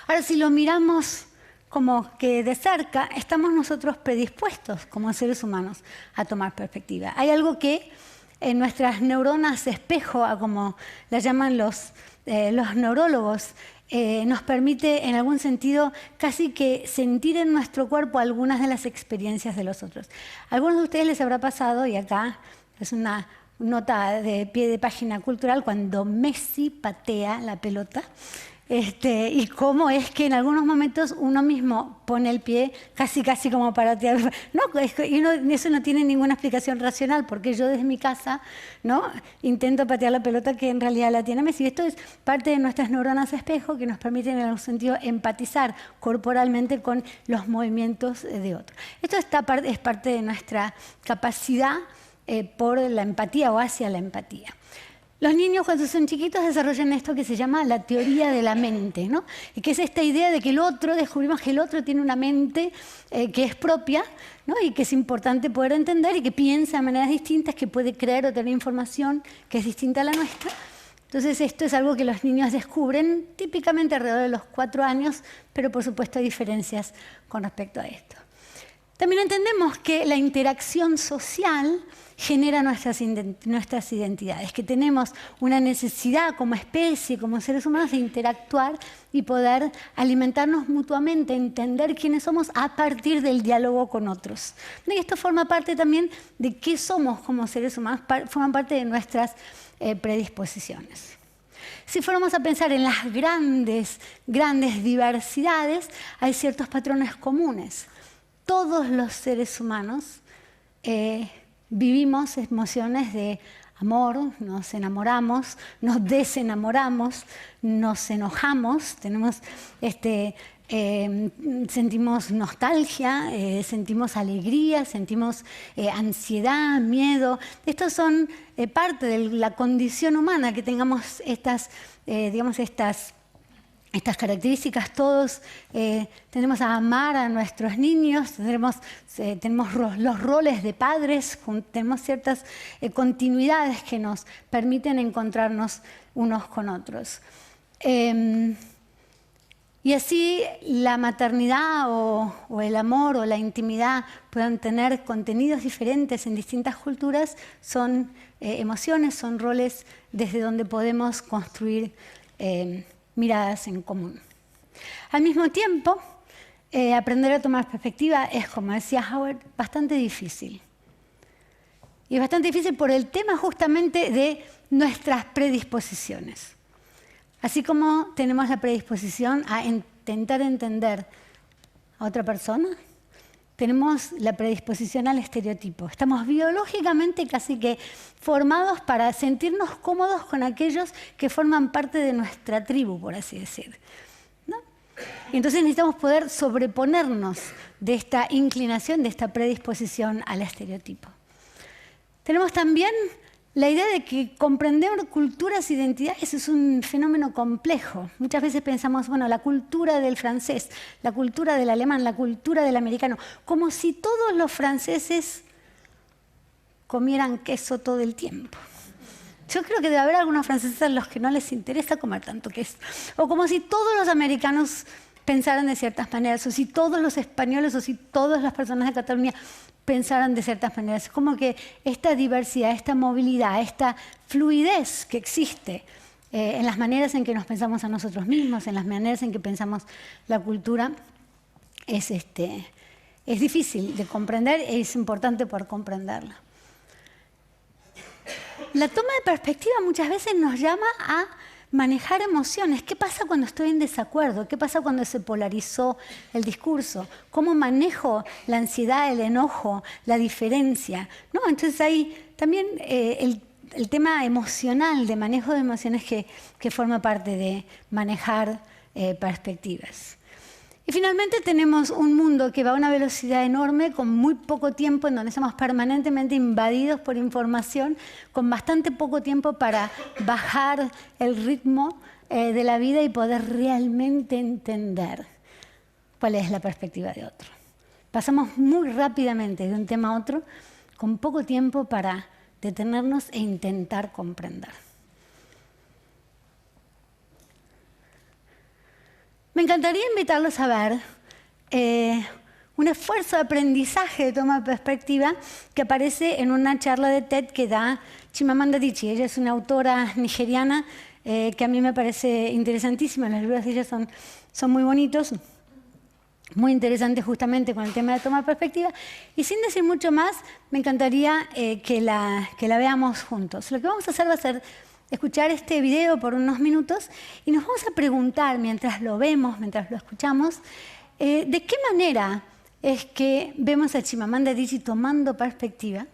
Ahora, si lo miramos como que de cerca, estamos nosotros predispuestos como seres humanos a tomar perspectiva. Hay algo que en nuestras neuronas espejo, como las llaman los neurólogos, nos permite en algún sentido casi que sentir en nuestro cuerpo algunas de las experiencias de los otros. A algunos de ustedes les habrá pasado, y acá es una nota de pie de página cultural, cuando Messi patea la pelota, y cómo es que en algunos momentos uno mismo pone el pie casi como para tirar. No, eso no tiene ninguna explicación racional, porque yo desde mi casa, ¿no?, intento patear la pelota que en realidad la tiene Messi. Esto es parte de nuestras neuronas espejo que nos permiten en algún sentido empatizar corporalmente con los movimientos de otros. Esto es parte de nuestra capacidad por la empatía o hacia la empatía. Los niños cuando son chiquitos desarrollan esto que se llama la teoría de la mente, ¿no? Y que es esta idea de que descubrimos que el otro tiene una mente que es propia, ¿no?, y que es importante poder entender y que piensa de maneras distintas, que puede creer o tener información que es distinta a la nuestra. Entonces esto es algo que los niños descubren típicamente alrededor de los 4 años, pero por supuesto hay diferencias con respecto a esto. También entendemos que la interacción social genera nuestras identidades, que tenemos una necesidad como especie, como seres humanos, de interactuar y poder alimentarnos mutuamente, entender quiénes somos a partir del diálogo con otros. Y esto forma parte también de qué somos como seres humanos, forma parte de nuestras predisposiciones. Si fuéramos a pensar en las grandes diversidades, hay ciertos patrones comunes. Todos los seres humanos vivimos emociones de amor, nos enamoramos, nos desenamoramos, nos enojamos, sentimos nostalgia, sentimos alegría, sentimos ansiedad, miedo. Estos son parte de la condición humana, que tengamos estas características. Todos tendemos a amar a nuestros niños, tenemos los roles de padres, tenemos ciertas continuidades que nos permiten encontrarnos unos con otros. Y así la maternidad o el amor o la intimidad puedan tener contenidos diferentes en distintas culturas, son emociones, son roles desde donde podemos construir miradas en común. Al mismo tiempo, aprender a tomar perspectiva es, como decía Howard, bastante difícil. Y es bastante difícil por el tema justamente de nuestras predisposiciones. Así como tenemos la predisposición a intentar entender a otra persona, tenemos la predisposición al estereotipo. Estamos biológicamente casi que formados para sentirnos cómodos con aquellos que forman parte de nuestra tribu, por así decir, ¿no? Y entonces necesitamos poder sobreponernos de esta inclinación, de esta predisposición al estereotipo. Tenemos también la idea de que comprender culturas e identidades es un fenómeno complejo. Muchas veces pensamos, bueno, la cultura del francés, la cultura del alemán, la cultura del americano, como si todos los franceses comieran queso todo el tiempo. Yo creo que debe haber algunos franceses a los que no les interesa comer tanto queso. O como si todos los americanos pensaran de ciertas maneras, o si todos los españoles, o si todas las personas de Cataluña pensaran de ciertas maneras. Es como que esta diversidad, esta movilidad, esta fluidez que existe en las maneras en que nos pensamos a nosotros mismos, en las maneras en que pensamos la cultura, es difícil de comprender y es importante poder comprenderla. La toma de perspectiva muchas veces nos llama a manejar emociones. ¿Qué pasa cuando estoy en desacuerdo? ¿Qué pasa cuando se polarizó el discurso? ¿Cómo manejo la ansiedad, el enojo, la diferencia? ¿No? Entonces hay también el tema emocional, de manejo de emociones que forma parte de manejar perspectivas. Y finalmente tenemos un mundo que va a una velocidad enorme, con muy poco tiempo, en donde estamos permanentemente invadidos por información, con bastante poco tiempo para bajar el ritmo de la vida y poder realmente entender cuál es la perspectiva de otro. Pasamos muy rápidamente de un tema a otro, con poco tiempo para detenernos e intentar comprender. Me encantaría invitarlos a ver un esfuerzo de aprendizaje de toma de perspectiva que aparece en una charla de TED que da Chimamanda Adichie. Ella es una autora nigeriana que a mí me parece interesantísima. Los libros de ella son muy bonitos, muy interesantes justamente con el tema de toma de perspectiva. Y sin decir mucho más, me encantaría que la veamos juntos. Lo que vamos a hacer va a ser escuchar este video por unos minutos y nos vamos a preguntar, mientras lo vemos, mientras lo escuchamos, de qué manera es que vemos a Chimamanda Adichie tomando perspectiva,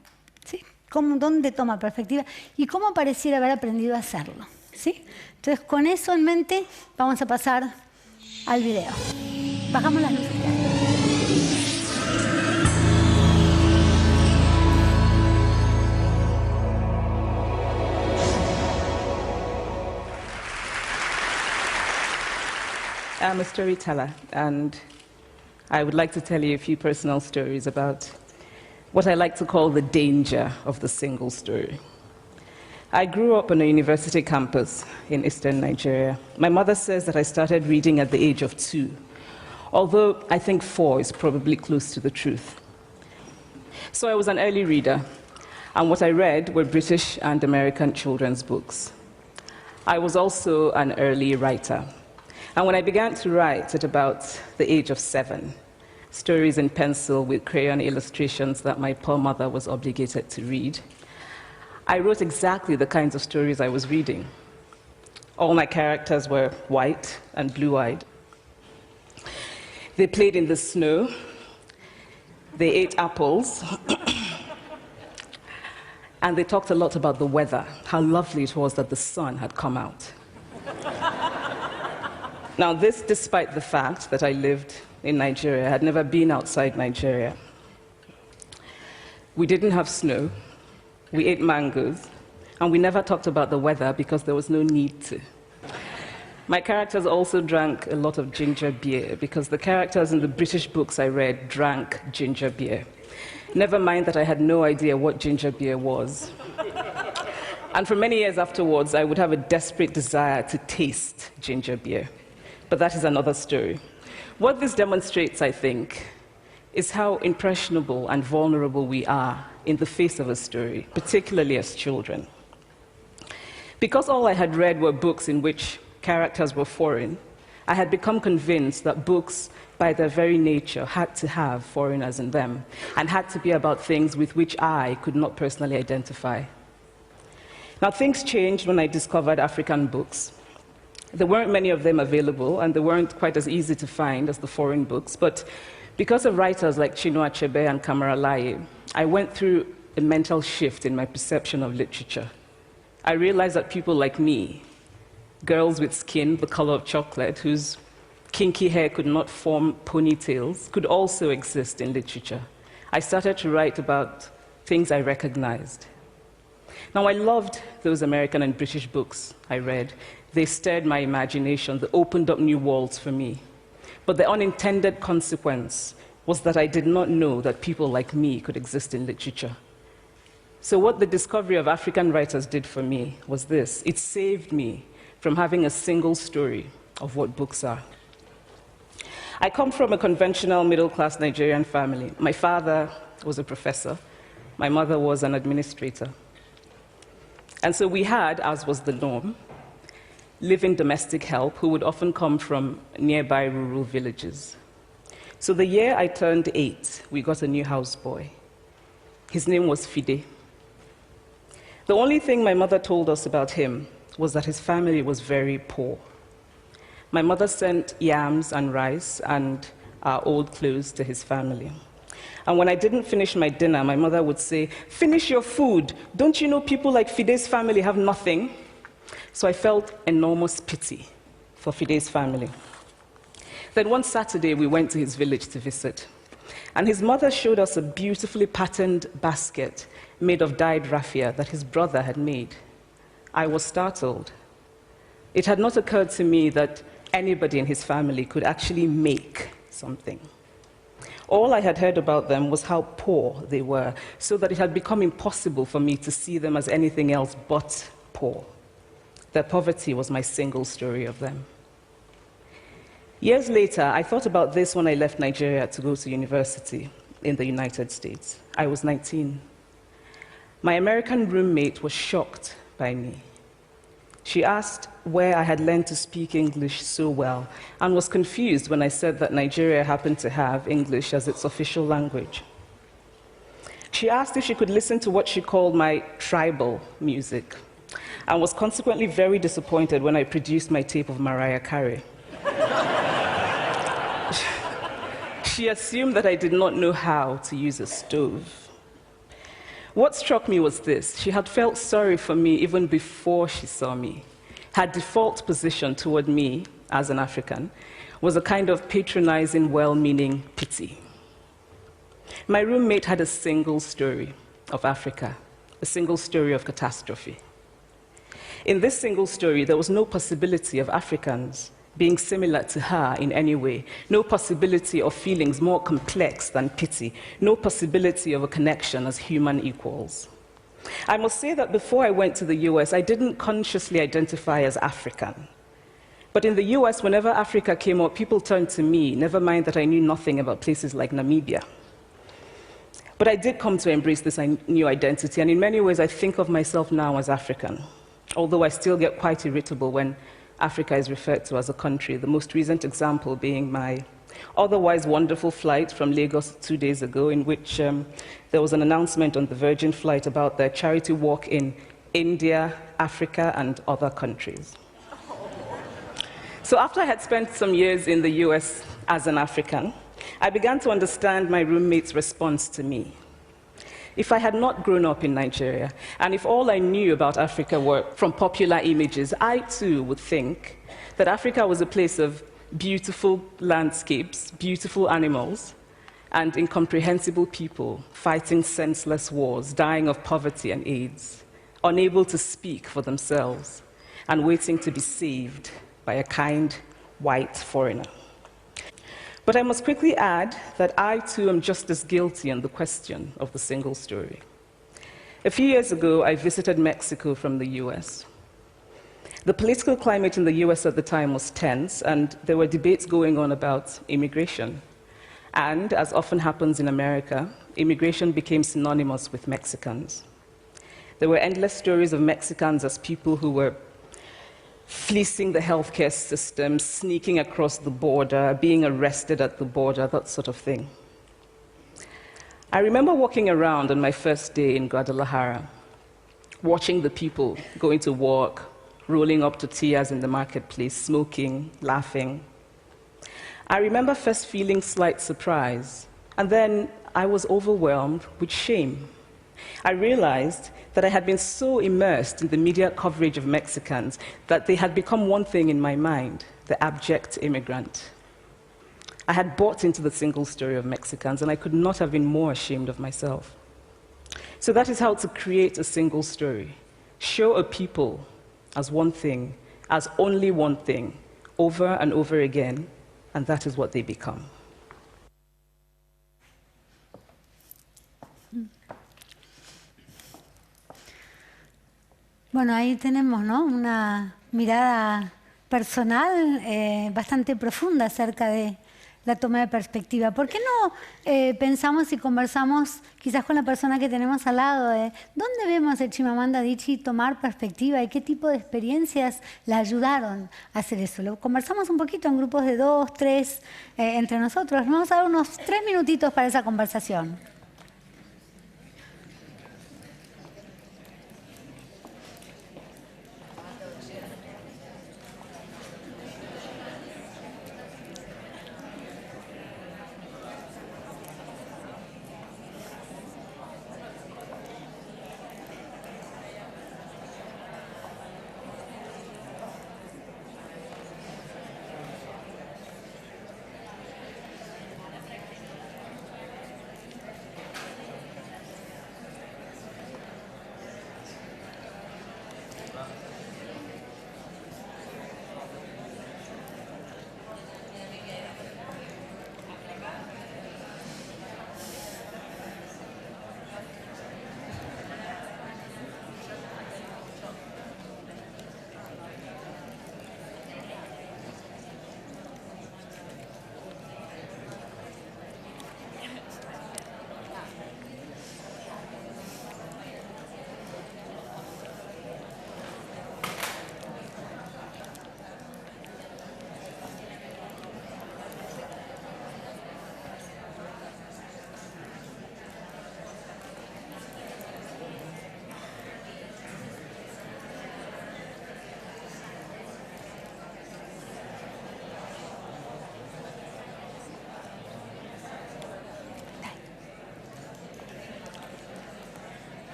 ¿sí? ¿Dónde toma perspectiva? Y cómo pareciera haber aprendido a hacerlo, ¿sí? Entonces, con eso en mente, vamos a pasar al video. Bajamos las luces. I'm a storyteller, and I would like to tell you a few personal stories about what I like to call the danger of the single story. I grew up on a university campus in eastern Nigeria. My mother says that I started reading at the age of 2, although I think 4 is probably close to the truth. So I was an early reader, and what I read were British and American children's books. I was also an early writer. And when I began to write at about the age of 7, stories in pencil with crayon illustrations that my poor mother was obligated to read, I wrote exactly the kinds of stories I was reading. All my characters were white and blue-eyed. They played in the snow. They ate apples. And they talked a lot about the weather, how lovely it was that the sun had come out. Now, this despite the fact that I lived in Nigeria. I had never been outside Nigeria. We didn't have snow. We ate mangoes. And we never talked about the weather because there was no need to. My characters also drank a lot of ginger beer because the characters in the British books I read drank ginger beer. Never mind that I had no idea what ginger beer was. And for many years afterwards, I would have a desperate desire to taste ginger beer. But that is another story. What this demonstrates, I think, is how impressionable and vulnerable we are in the face of a story, particularly as children. Because all I had read were books in which characters were foreign, I had become convinced that books, by their very nature, had to have foreigners in them and had to be about things with which I could not personally identify. Now, things changed when I discovered African books. There weren't many of them available, and they weren't quite as easy to find as the foreign books, but because of writers like Chinua Achebe and Kamara Laye, I went through a mental shift in my perception of literature. I realized that people like me, girls with skin the color of chocolate, whose kinky hair could not form ponytails, could also exist in literature. I started to write about things I recognized. Now, I loved those American and British books I read. They stirred my imagination, they opened up new worlds for me. But the unintended consequence was that I did not know that people like me could exist in literature. So what the discovery of African writers did for me was this: it saved me from having a single story of what books are. I come from a conventional middle-class Nigerian family. My father was a professor. My mother was an administrator. And so we had, as was the norm, live-in domestic help who would often come from nearby rural villages. So the year I turned 8, we got a new houseboy. His name was Fide. The only thing my mother told us about him was that his family was very poor. My mother sent yams and rice and our old clothes to his family. And when I didn't finish my dinner, my mother would say, "Finish your food. Don't you know people like Fide's family have nothing?" So I felt enormous pity for Fide's family. Then one Saturday, we went to his village to visit. And his mother showed us a beautifully patterned basket made of dyed raffia that his brother had made. I was startled. It had not occurred to me that anybody in his family could actually make something. All I had heard about them was how poor they were, so that it had become impossible for me to see them as anything else but poor. Their poverty was my single story of them. Years later, I thought about this when I left Nigeria to go to university in the United States. I was 19. My American roommate was shocked by me. She asked where I had learned to speak English so well and was confused when I said that Nigeria happened to have English as its official language. She asked if she could listen to what she called my tribal music and was consequently very disappointed when I produced my tape of Mariah Carey. She assumed that I did not know how to use a stove. What struck me was this: she had felt sorry for me even before she saw me. Her default position toward me, as an African, was a kind of patronizing, well-meaning pity. My roommate had a single story of Africa, a single story of catastrophe. In this single story, there was no possibility of Africans being similar to her in any way, no possibility of feelings more complex than pity, no possibility of a connection as human equals. I must say that before I went to the US, I didn't consciously identify as African. But in the US, whenever Africa came up, people turned to me, never mind that I knew nothing about places like Namibia. But I did come to embrace this new identity, and in many ways, I think of myself now as African, although I still get quite irritable when Africa is referred to as a country, the most recent example being my otherwise wonderful flight from Lagos 2 days ago, in which there was an announcement on the Virgin flight about their charity walk in India, Africa, and other countries. So after I had spent some years in the US as an African, I began to understand my roommate's response to me. If I had not grown up in Nigeria, and if all I knew about Africa were from popular images, I too would think that Africa was a place of beautiful landscapes, beautiful animals, and incomprehensible people fighting senseless wars, dying of poverty and AIDS, unable to speak for themselves, and waiting to be saved by a kind white foreigner. But I must quickly add that I too am just as guilty on the question of the single story. A few years ago, I visited Mexico from the US. The political climate in the US at the time was tense, and there were debates going on about immigration. And, as often happens in America, immigration became synonymous with Mexicans. There were endless stories of Mexicans as people who were fleecing the healthcare system, sneaking across the border, being arrested at the border, that sort of thing. I remember walking around on my first day in Guadalajara, watching the people going to work, rolling up tortillas in the marketplace, smoking, laughing. I remember first feeling slight surprise, and then I was overwhelmed with shame. I realized that I had been so immersed in the media coverage of Mexicans that they had become one thing in my mind, the abject immigrant. I had bought into the single story of Mexicans, and I could not have been more ashamed of myself. So that is how to create a single story. Show a people as one thing, as only one thing, over and over again, and that is what they become. Bueno, ahí tenemos, ¿no?, una mirada personal bastante profunda acerca de la toma de perspectiva. ¿Por qué no pensamos y conversamos quizás con la persona que tenemos al lado de dónde vemos a Chimamanda Adichie tomar perspectiva y qué tipo de experiencias la ayudaron a hacer eso? Lo conversamos un poquito en grupos de 2, 3 entre nosotros. Vamos a dar unos 3 minutitos para esa conversación.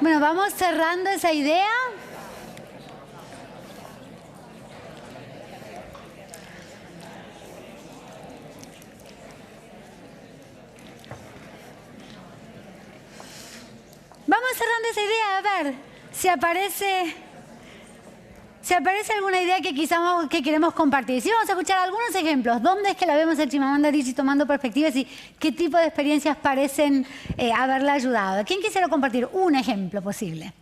Bueno, vamos cerrando esa idea. Vamos cerrando esa idea, a ver si aparece alguna idea que quizás que queremos compartir. Sí, vamos a escuchar algunos ejemplos. ¿Dónde es que la vemos a Chimamanda Adichie tomando perspectivas y qué tipo de experiencias parecen haberla ayudado? ¿Quién quisiera compartir un ejemplo posible?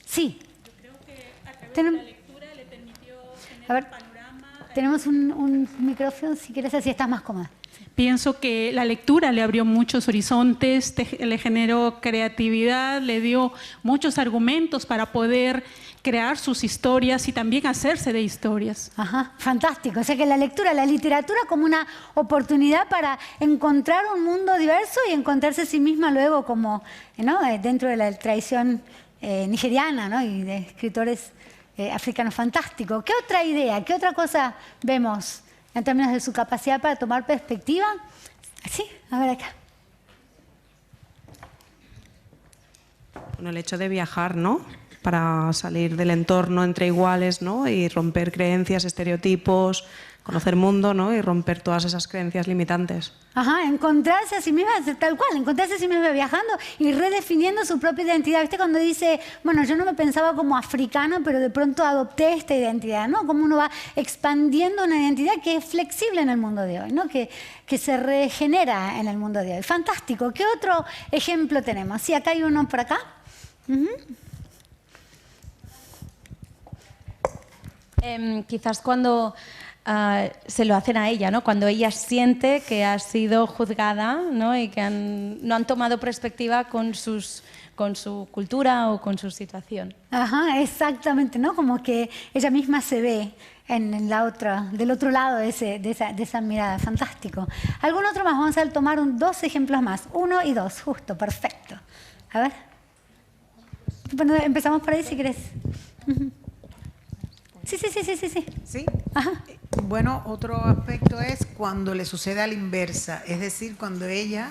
Sí. Yo creo que a través de la lectura le permitió tener un panorama. Tenemos un micrófono, si quieres, así estás más cómoda. Pienso que la lectura le abrió muchos horizontes, le generó creatividad, le dio muchos argumentos para poder crear sus historias y también hacerse de historias. Ajá, fantástico. O sea que la lectura, la literatura como una oportunidad para encontrar un mundo diverso y encontrarse a sí misma luego como, ¿no?, dentro de la tradición nigeriana, ¿no?, y de escritores africanos. Fantástico. ¿Qué otra idea, qué otra cosa vemos en términos de su capacidad para tomar perspectiva? Sí, a ver acá. Bueno, el hecho de viajar, ¿no?, para salir del entorno entre iguales, ¿no?, y romper creencias, estereotipos, conocer mundo, ¿no?, y romper todas esas creencias limitantes. Ajá, encontrarse a sí misma tal cual, encontrarse a sí misma viajando y redefiniendo su propia identidad. ¿Viste cuando dice, bueno, yo no me pensaba como africana, pero de pronto adopté esta identidad, ¿no? Como uno va expandiendo una identidad que es flexible en el mundo de hoy, ¿no?, que se regenera en el mundo de hoy. Fantástico. ¿Qué otro ejemplo tenemos? Sí, acá hay uno por acá. Quizás cuando se lo hacen a ella, ¿no? Cuando ella siente que ha sido juzgada, ¿no? Y que no han tomado perspectiva con su cultura o con su situación. Ajá, exactamente, ¿no? Como que ella misma se ve del otro lado de esa mirada. Fantástico. ¿Algún otro más? Vamos a tomar dos ejemplos más. 1 y 2, justo, perfecto. A ver. Bueno, empezamos por ahí si querés. Sí. ¿Sí? Ajá. Bueno, otro aspecto es cuando le sucede a la inversa, es decir, cuando ella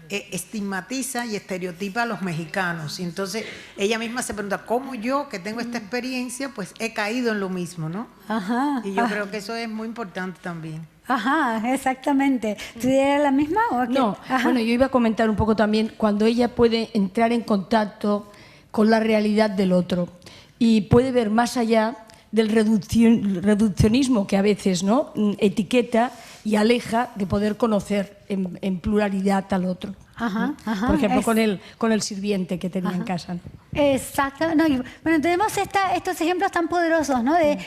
estigmatiza y estereotipa a los mexicanos. Y entonces ella misma se pregunta, ¿cómo yo, que tengo esta experiencia, pues he caído en lo mismo, ¿no? Ajá. Y yo creo que eso es muy importante también. Ajá, exactamente. ¿Tú eres la misma o qué? No, Ajá. bueno, yo iba a comentar un poco también cuando ella puede entrar en contacto con la realidad del otro y puede ver más allá del reduccionismo que a veces, ¿no?, etiqueta y aleja de poder conocer en pluralidad al otro. Ajá, ajá. Por ejemplo, con el sirviente que tenía en casa, ¿no? Exacto. No, bueno, tenemos estos ejemplos tan poderosos, ¿no? De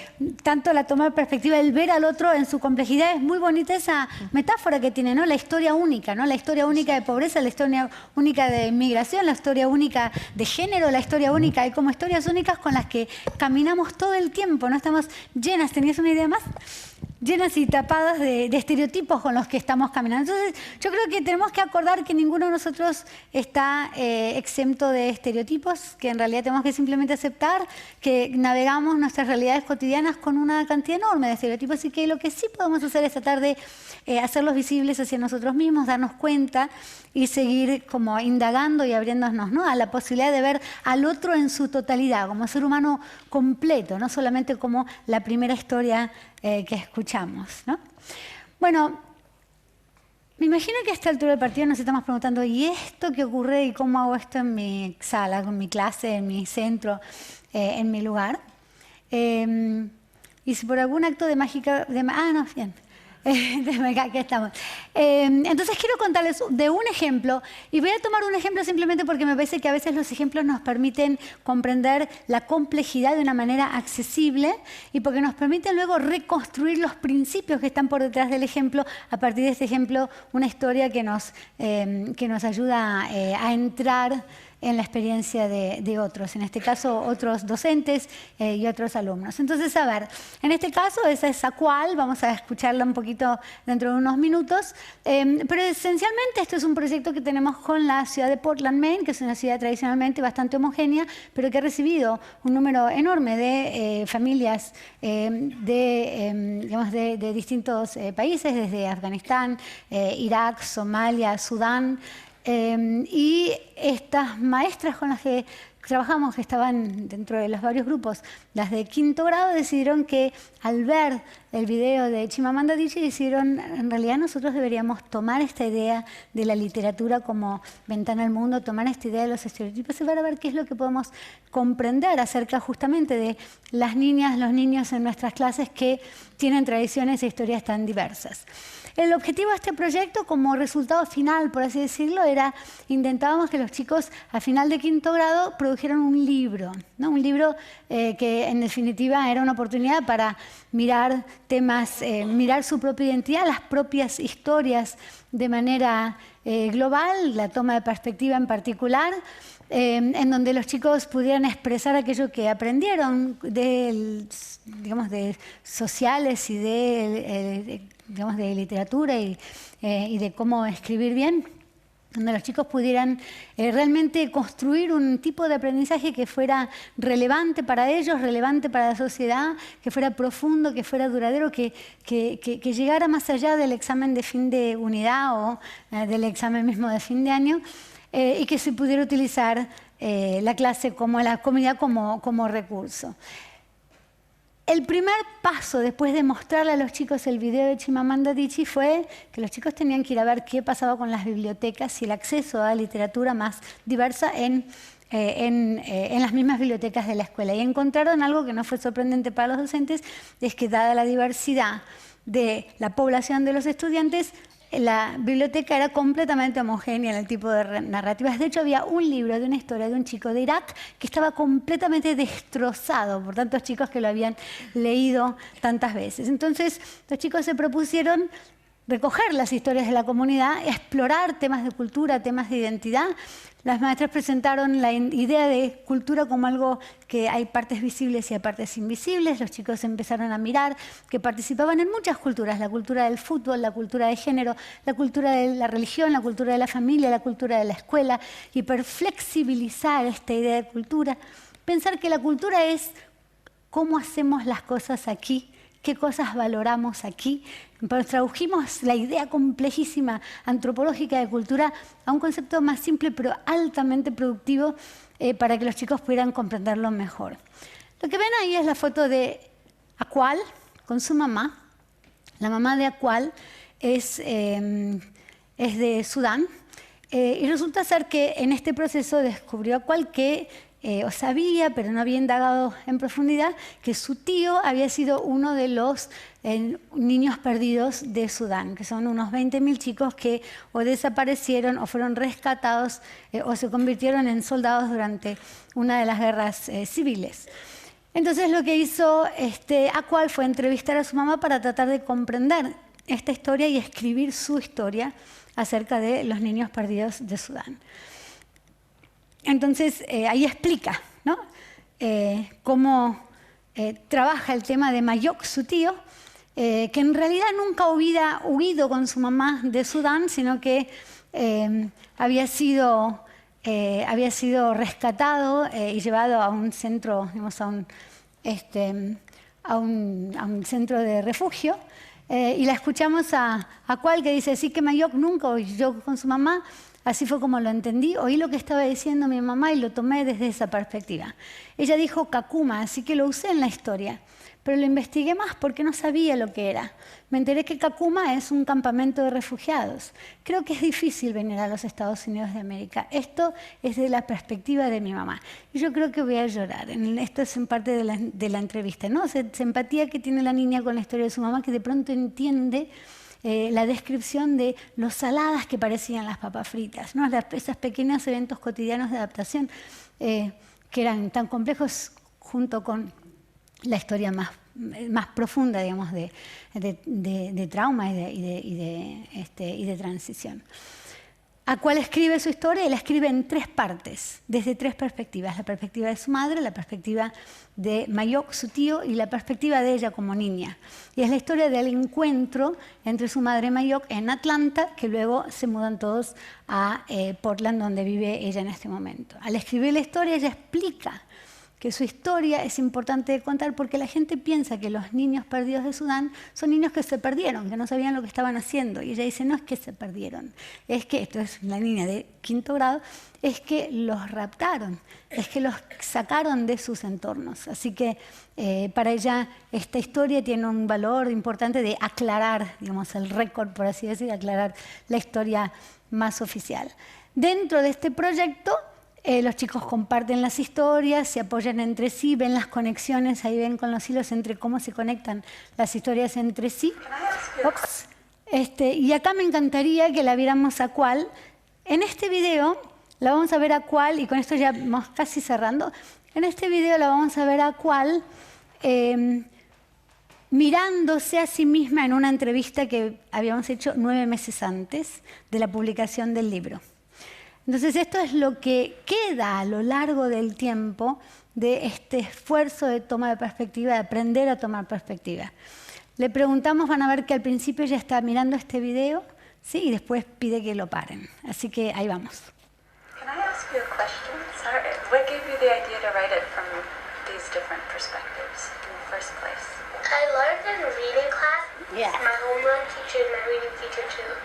tanto la toma de perspectiva, el ver al otro en su complejidad. Es muy bonita esa metáfora que tiene, ¿no? La historia única, ¿no? La historia única de pobreza, la historia única de inmigración, la historia única de género, la historia única. Hay como historias únicas con las que caminamos todo el tiempo, ¿no? Estamos llenas, ¿tenías una idea más? Llenas y tapadas de estereotipos con los que estamos caminando. Entonces, yo creo que tenemos que acordar que ninguno de nosotros está exento de estereotipos, que en realidad tenemos que simplemente aceptar que navegamos nuestras realidades cotidianas con una cantidad enorme de estereotipos y que lo que sí podemos hacer es tratar de hacerlos visibles hacia nosotros mismos, darnos cuenta y seguir como indagando y abriéndonos, ¿no?, a la posibilidad de ver al otro en su totalidad, como ser humano completo, no solamente como la primera historia que escuchamos, ¿no? Bueno, me imagino que a esta altura del partido nos estamos preguntando, ¿y esto qué ocurre y cómo hago esto en mi sala, en mi clase, en mi centro, en mi lugar? Y si por algún acto de mágica... no, bien. Aquí estamos. Entonces quiero contarles de un ejemplo y voy a tomar un ejemplo simplemente porque me parece que a veces los ejemplos nos permiten comprender la complejidad de una manera accesible y porque nos permiten luego reconstruir los principios que están por detrás del ejemplo a partir de este ejemplo, una historia que nos ayuda a entrar en la experiencia de otros, en este caso otros docentes y otros alumnos. Entonces, a ver, en este caso esa es Zacual, vamos a escucharla un poquito dentro de unos minutos, pero esencialmente esto es un proyecto que tenemos con la ciudad de Portland, Maine, que es una ciudad tradicionalmente bastante homogénea, pero que ha recibido un número enorme de familias de distintos países, desde Afganistán, Irak, Somalia, Sudán, y estas maestras con las que trabajamos, que estaban dentro de los varios grupos, las de quinto grado, decidieron que al ver el video de Chimamanda Adichie, decidieron, en realidad nosotros deberíamos tomar esta idea de la literatura como ventana al mundo, tomar esta idea de los estereotipos y para ver qué es lo que podemos comprender acerca justamente de las niñas, los niños en nuestras clases que tienen tradiciones e historias tan diversas. El objetivo de este proyecto, como resultado final, por así decirlo, era intentábamos que los chicos a final de quinto grado produjeran un libro, ¿no? Un libro que en definitiva era una oportunidad para mirar temas, mirar su propia identidad, las propias historias de manera global, la toma de perspectiva en particular, en donde los chicos pudieran expresar aquello que aprendieron de sociales y de literatura y de cómo escribir bien, donde los chicos pudieran realmente construir un tipo de aprendizaje que fuera relevante para ellos, relevante para la sociedad, que fuera profundo, que fuera duradero, que llegara más allá del examen de fin de unidad o del examen mismo de fin de año, y que se pudiera utilizar la clase como la comunidad como recurso. El primer paso después de mostrarle a los chicos el video de Chimamanda Adichie fue que los chicos tenían que ir a ver qué pasaba con las bibliotecas y el acceso a literatura más diversa en las mismas bibliotecas de la escuela. Y encontraron algo que no fue sorprendente para los docentes, es que dada la diversidad de la población de los estudiantes, la biblioteca era completamente homogénea en el tipo de narrativas. De hecho, había un libro de una historia de un chico de Irak que estaba completamente destrozado por tantos chicos que lo habían leído tantas veces. Entonces, los chicos se propusieron recoger las historias de la comunidad, explorar temas de cultura, temas de identidad. Las maestras presentaron la idea de cultura como algo que hay partes visibles y hay partes invisibles. Los chicos empezaron a mirar que participaban en muchas culturas, la cultura del fútbol, la cultura de género, la cultura de la religión, la cultura de la familia, la cultura de la escuela, y para flexibilizar esta idea de cultura, pensar que la cultura es cómo hacemos las cosas aquí, qué cosas valoramos aquí. Pero tradujimos la idea complejísima antropológica de cultura a un concepto más simple pero altamente productivo para que los chicos pudieran comprenderlo mejor. Lo que ven ahí es la foto de Akwal con su mamá. La mamá de Akwal es de Sudán y resulta ser que en este proceso descubrió Akwal que o sabía, pero no había indagado en profundidad, que su tío había sido uno de los niños perdidos de Sudán, que son unos 20.000 chicos que o desaparecieron o fueron rescatados o se convirtieron en soldados durante una de las guerras civiles. Entonces lo que hizo Akwal fue entrevistar a su mamá para tratar de comprender esta historia y escribir su historia acerca de los niños perdidos de Sudán. Entonces, ahí explica, ¿no? Cómo trabaja el tema de Mayok, su tío, que en realidad nunca hubiera huido con su mamá de Sudán, sino que había sido rescatado y llevado a un centro, digamos, a un centro de refugio. Y la escuchamos a Akwal que dice, sí que Mayok nunca huyó con su mamá. Así fue como lo entendí, oí lo que estaba diciendo mi mamá y lo tomé desde esa perspectiva. Ella dijo Kakuma, así que lo usé en la historia, pero lo investigué más porque no sabía lo que era. Me enteré que Kakuma es un campamento de refugiados. Creo que es difícil venir a los Estados Unidos de América. Esto es de la perspectiva de mi mamá. Y yo creo que voy a llorar. Esto es en parte de la entrevista, ¿no? Esa empatía que tiene la niña con la historia de su mamá, que de pronto entiende la descripción de lo saladas que parecían las papas fritas, ¿no? Esos pequeños eventos cotidianos de adaptación que eran tan complejos junto con la historia más profunda, digamos, de trauma y de transición. Akwal escribe su historia y la escribe en 3 partes, desde 3 perspectivas. La perspectiva de su madre, la perspectiva de Mayok, su tío, y la perspectiva de ella como niña. Y es la historia del encuentro entre su madre Mayok en Atlanta, que luego se mudan todos a Portland, donde vive ella en este momento. Al escribir la historia, ella explica que su historia es importante de contar porque la gente piensa que los niños perdidos de Sudán son niños que se perdieron, que no sabían lo que estaban haciendo. Y ella dice, no es que se perdieron, es que, esto es la niña de 5º grado, es que los raptaron, es que los sacaron de sus entornos. Así que para ella esta historia tiene un valor importante de aclarar, digamos, el récord, por así decir, aclarar la historia más oficial. Dentro de este proyecto, los chicos comparten las historias, se apoyan entre sí, ven las conexiones, ahí ven con los hilos entre cómo se conectan las historias entre sí. Ops. Y acá me encantaría que la viéramos a Akwal. En este video la vamos a ver a Akwal, y con esto ya vamos casi cerrando. En este video la vamos a ver a Akwal mirándose a sí misma en una entrevista que habíamos hecho 9 meses antes de la publicación del libro. Entonces, esto es lo que queda a lo largo del tiempo de este esfuerzo de toma de perspectiva, de aprender a tomar perspectiva. Le preguntamos, van a ver que al principio ella está mirando este video, ¿sí? Y después pide que lo paren. Así que ahí vamos. Can I ask you a question? Sorry, what gave you the idea to write it from these different perspectives in the first place? I learned in reading class. Yeah. My homeroom teacher and my reading teacher too.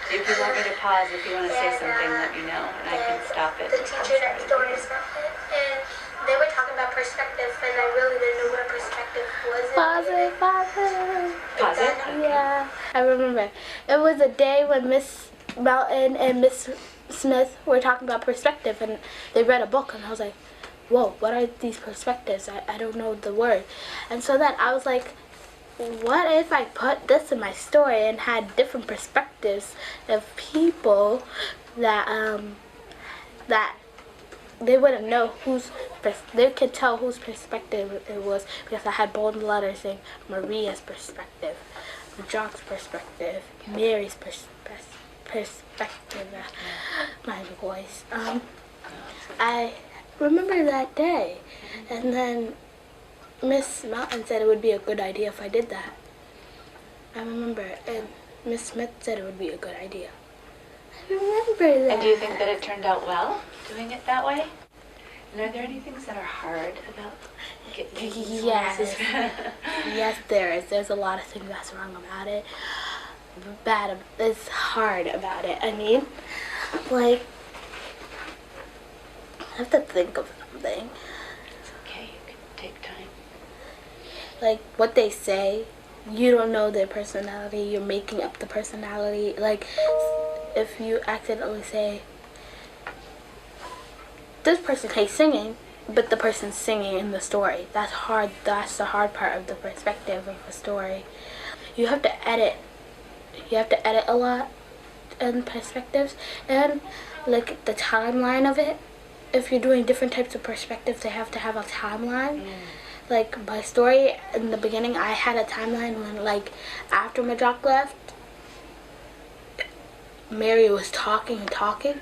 If you want me to pause, if you want to say something, let me know, and I can stop it. The teacher next door is not it, and they were talking about perspective, and I really didn't know what perspective was. Pause it. Pause it? Okay. Yeah, I remember. It was a day when Miss Mountain and Miss Smith were talking about perspective, and they read a book, and I was like, whoa, what are these perspectives? I don't know the word. And so then I was like, what if I put this in my story and had different perspectives of people that that they wouldn't know they could tell whose perspective it was, because I had bold letters saying Maria's perspective, Jock's perspective, Mary's perspective. My voice. I remember that day, and then Miss Mountain said it would be a good idea if I did that. I remember, and Miss Smith said it would be a good idea. I remember that. And do you think that it turned out well, doing it that way? And are there any things that are hard about getting Yes. Yes, there is. There's a lot of things that's wrong about it. It's hard about it. I mean, like, I have to think of something. It's okay, you can take time. Like, what they say, you don't know their personality, you're making up the personality. Like, if you accidentally say, this person hates singing, but the person's singing in the story. That's hard. That's the hard part of the perspective of a story. You have to edit. You have to edit a lot in perspectives, and like the timeline of it. If you're doing different types of perspectives, they have to have a timeline. Like my story in the beginning, I had a timeline when, like, after my jock left, Mary was talking and talking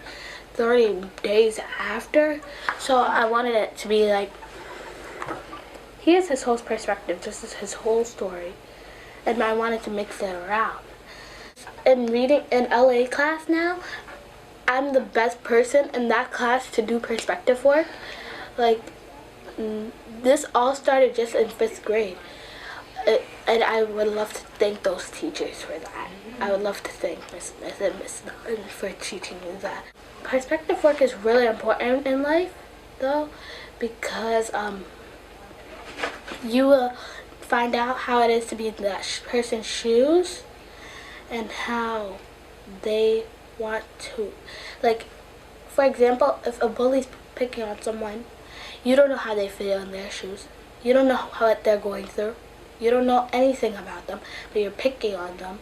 30 days after. So I wanted it to be like, here's his whole perspective, this is his whole story. And I wanted to mix it around. In reading in LA class now, I'm the best person in that class to do perspective work. Like, this all started just in 5th grade. And I would love to thank those teachers for that. I would love to thank Miss Smith and Miss Norton for teaching me that. Perspective work is really important in life, though, because you will find out how it is to be in that person's shoes and how they want to. Like, for example, if a bully's picking on someone, you don't know how they feel in their shoes. You don't know what they're going through. You don't know anything about them, but you're picking on them,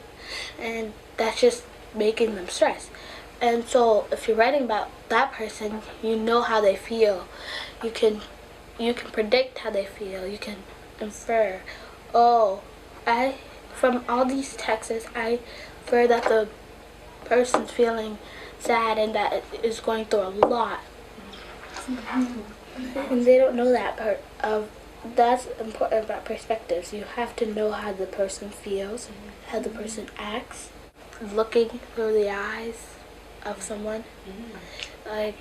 and that's just making them stress. And so if you're writing about that person, you know how they feel. You can predict how they feel. You can infer, from all these texts, I infer that the person's feeling sad and that it is going through a lot. And they don't know that part of. That's important about perspectives. You have to know how the person feels, how the person acts, looking through the eyes of someone. Like,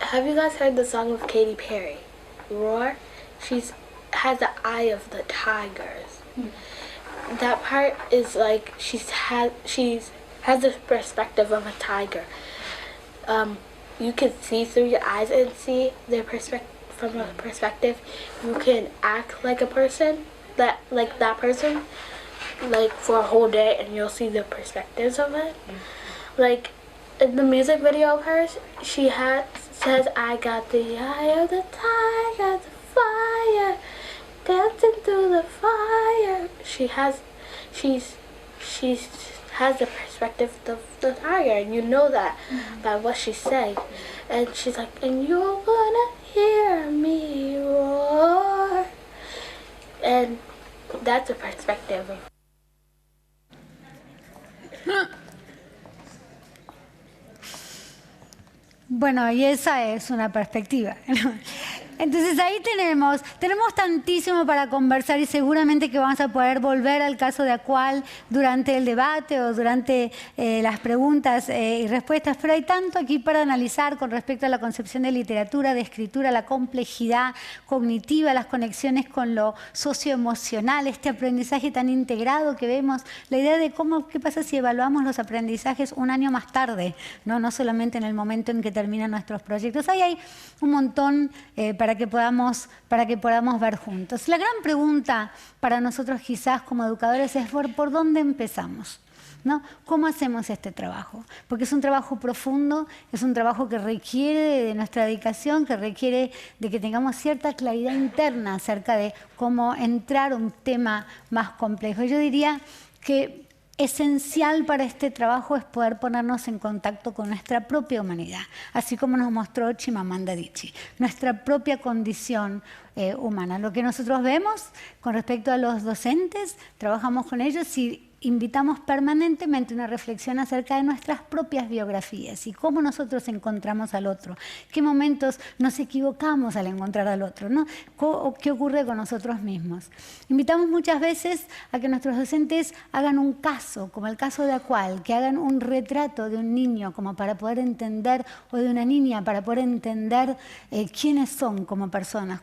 have you guys heard the song of Katy Perry, Roar? She's has the eye of the tigers. That part is like she's has the perspective of a tiger. You can see through your eyes and see their perspective. From a perspective, you can act like a person, like that person, like for a whole day, and you'll see the perspectives of it. Like in the music video of hers, she says, "I got the eye of the tiger, the fire, dancing through the fire." She has the perspective of the tiger, and you know that by what she's saying. And she's like, "And you're gonna hear me roar." And that's a perspective. Bueno, y esa es una perspectiva, ¿no? Entonces ahí tenemos tantísimo para conversar y seguramente que vamos a poder volver al caso de Acual durante el debate o durante las preguntas y respuestas, pero hay tanto aquí para analizar con respecto a la concepción de literatura, de escritura, la complejidad cognitiva, las conexiones con lo socioemocional, este aprendizaje tan integrado que vemos, la idea de qué pasa si evaluamos los aprendizajes un año más tarde, no solamente en el momento en que terminan nuestros proyectos. Ahí hay un montón para que podamos ver juntos. La gran pregunta para nosotros quizás como educadores es por dónde empezamos. ¿no? ¿Cómo hacemos este trabajo? Porque es un trabajo profundo, es un trabajo que requiere de nuestra dedicación, que requiere de que tengamos cierta claridad interna acerca de cómo entrar a un tema más complejo. Yo diría que esencial para este trabajo es poder ponernos en contacto con nuestra propia humanidad, así como nos mostró Chimamanda Adichie, nuestra propia condición humana. Lo que nosotros vemos con respecto a los docentes, trabajamos con ellos y invitamos permanentemente una reflexión acerca de nuestras propias biografías y cómo nosotros encontramos al otro, qué momentos nos equivocamos al encontrar al otro, ¿no? ¿Qué ocurre con nosotros mismos? Invitamos muchas veces a que nuestros docentes hagan un caso, como el caso de Acual, que hagan un retrato de un niño como para poder entender, o de una niña para poder entender quiénes son como personas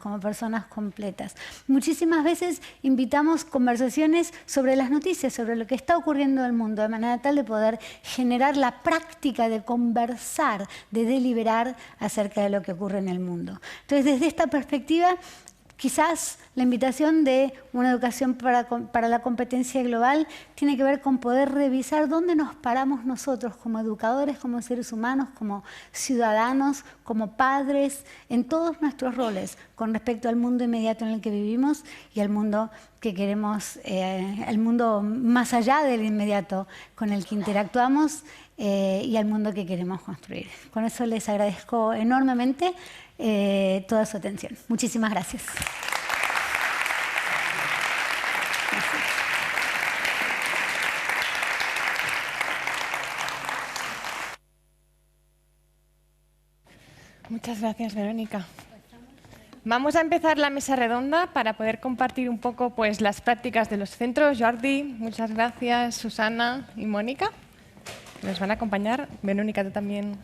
completas. Muchísimas veces invitamos conversaciones sobre las noticias, sobre lo que está ocurriendo en el mundo, de manera tal de poder generar la práctica de conversar, de deliberar acerca de lo que ocurre en el mundo. Entonces, desde esta perspectiva, quizás la invitación de una educación para la competencia global tiene que ver con poder revisar dónde nos paramos nosotros como educadores, como seres humanos, como ciudadanos, como padres, en todos nuestros roles con respecto al mundo inmediato en el que vivimos y al mundo que queremos, el mundo más allá del inmediato con el que interactuamos y al mundo que queremos construir. Con eso les agradezco enormemente toda su atención. Muchísimas gracias. Muchas gracias, Verónica. Vamos a empezar la mesa redonda para poder compartir un poco pues, las prácticas de los centros. Jordi, muchas gracias, Susana y Mónica. Nos van a acompañar. Verónica, tú también.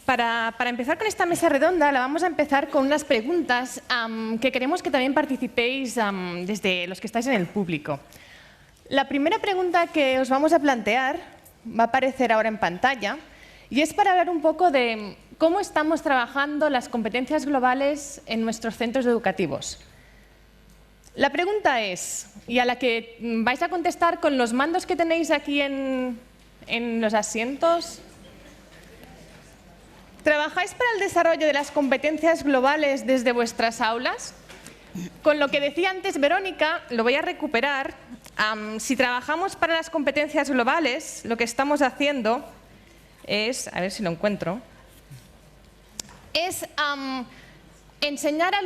Para empezar con esta mesa redonda, la vamos a empezar con unas preguntas que queremos que también participéis desde los que estáis en el público. La primera pregunta que os vamos a plantear va a aparecer ahora en pantalla y es para hablar un poco de cómo estamos trabajando las competencias globales en nuestros centros educativos. La pregunta es, y a la que vais a contestar con los mandos que tenéis aquí en los asientos. ¿Trabajáis para el desarrollo de las competencias globales desde vuestras aulas? Con lo que decía antes Verónica, lo voy a recuperar. Si trabajamos para las competencias globales, lo que estamos haciendo es, a ver si lo encuentro, es enseñar a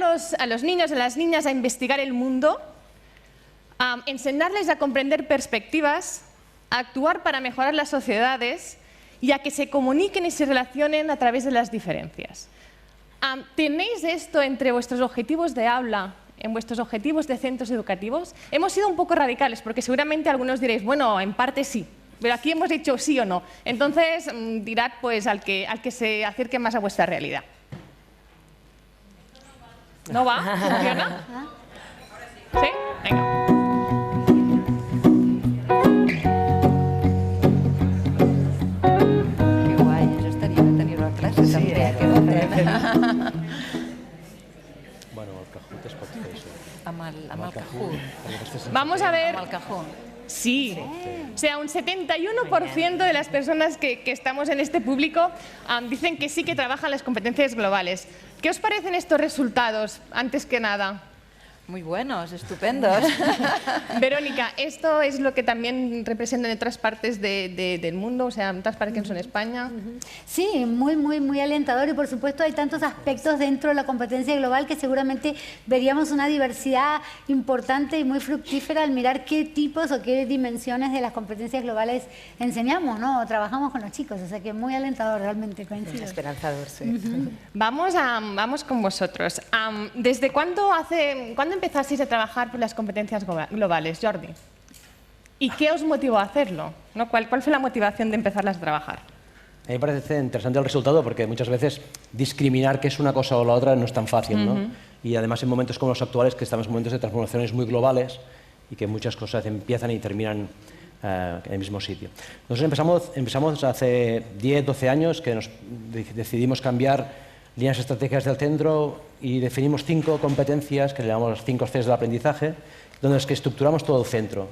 los niños y a las niñas a investigar el mundo, enseñarles a comprender perspectivas, a actuar para mejorar las sociedades y a que se comuniquen y se relacionen a través de las diferencias. ¿Tenéis esto entre vuestros objetivos de aula, en vuestros objetivos de centros educativos? Hemos sido un poco radicales porque seguramente algunos diréis, bueno, en parte sí, pero aquí hemos dicho sí o no. Entonces, dirad pues, al que se acerque más a vuestra realidad. ¿No va? ¿Funciona? ¿Sí? Venga. Qué guay, eso estaría de tenir una clase sí, també. Bueno, el Kahoot es pot fer això. Amb el Kahoot. Vamos a ver. Amb el Kahoot. Sí. O sea, un 71% de las personas que estamos en este público dicen que sí que trabajan las competencias globales. ¿Qué os parecen estos resultados, antes que nada? Muy buenos, estupendos. Verónica, ¿esto es lo que también representan en otras partes del mundo? O sea, en otras partes que no son España. Sí, muy alentador y por supuesto hay tantos aspectos dentro de la competencia global que seguramente veríamos una diversidad importante y muy fructífera al mirar qué tipos o qué dimensiones de las competencias globales enseñamos, ¿no? O trabajamos con los chicos, o sea que muy alentador realmente, coincido. Esperanzador, sí. Vamos con vosotros. ¿Desde cuándo empezasteis a trabajar por las competencias globales, Jordi? ¿Y qué os motivó a hacerlo? ¿No? ¿Cuál fue la motivación de empezarlas a trabajar? A mí me parece interesante el resultado porque muchas veces discriminar qué es una cosa o la otra no es tan fácil, ¿no? Y además en momentos como los actuales, que estamos en momentos de transformaciones muy globales y que muchas cosas empiezan y terminan en el mismo sitio. Nosotros empezamos hace 10, 12 años que nos decidimos cambiar líneas estratégicas del centro y definimos 5 competencias que le llamamos las 5 Cs del aprendizaje, donde es que estructuramos todo el centro,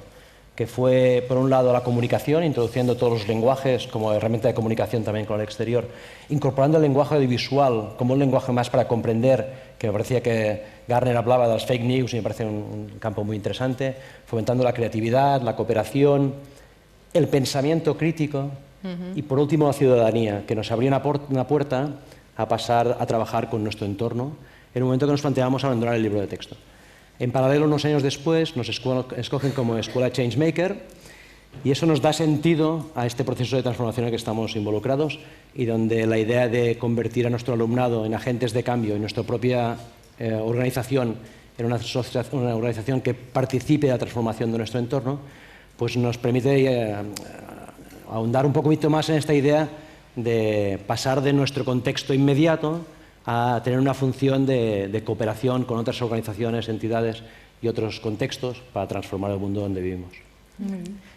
que fue, por un lado, la comunicación, introduciendo todos los lenguajes como herramienta de comunicación también con el exterior, incorporando el lenguaje audiovisual como un lenguaje más para comprender, que me parecía que Garner hablaba de las fake news y me parece un campo muy interesante, fomentando la creatividad, la cooperación, el pensamiento crítico y, por último, la ciudadanía, que nos abría una puerta a pasar a trabajar con nuestro entorno en un momento que nos planteábamos abandonar el libro de texto. En paralelo, unos años después, nos escogen como Escuela Changemaker y eso nos da sentido a este proceso de transformación en el que estamos involucrados y donde la idea de convertir a nuestro alumnado en agentes de cambio en nuestra propia organización, en una organización que participe de la transformación de nuestro entorno, pues nos permite ahondar un poquito más en esta idea de pasar de nuestro contexto inmediato a tener una función de cooperación con otras organizaciones, entidades y otros contextos para transformar el mundo donde vivimos.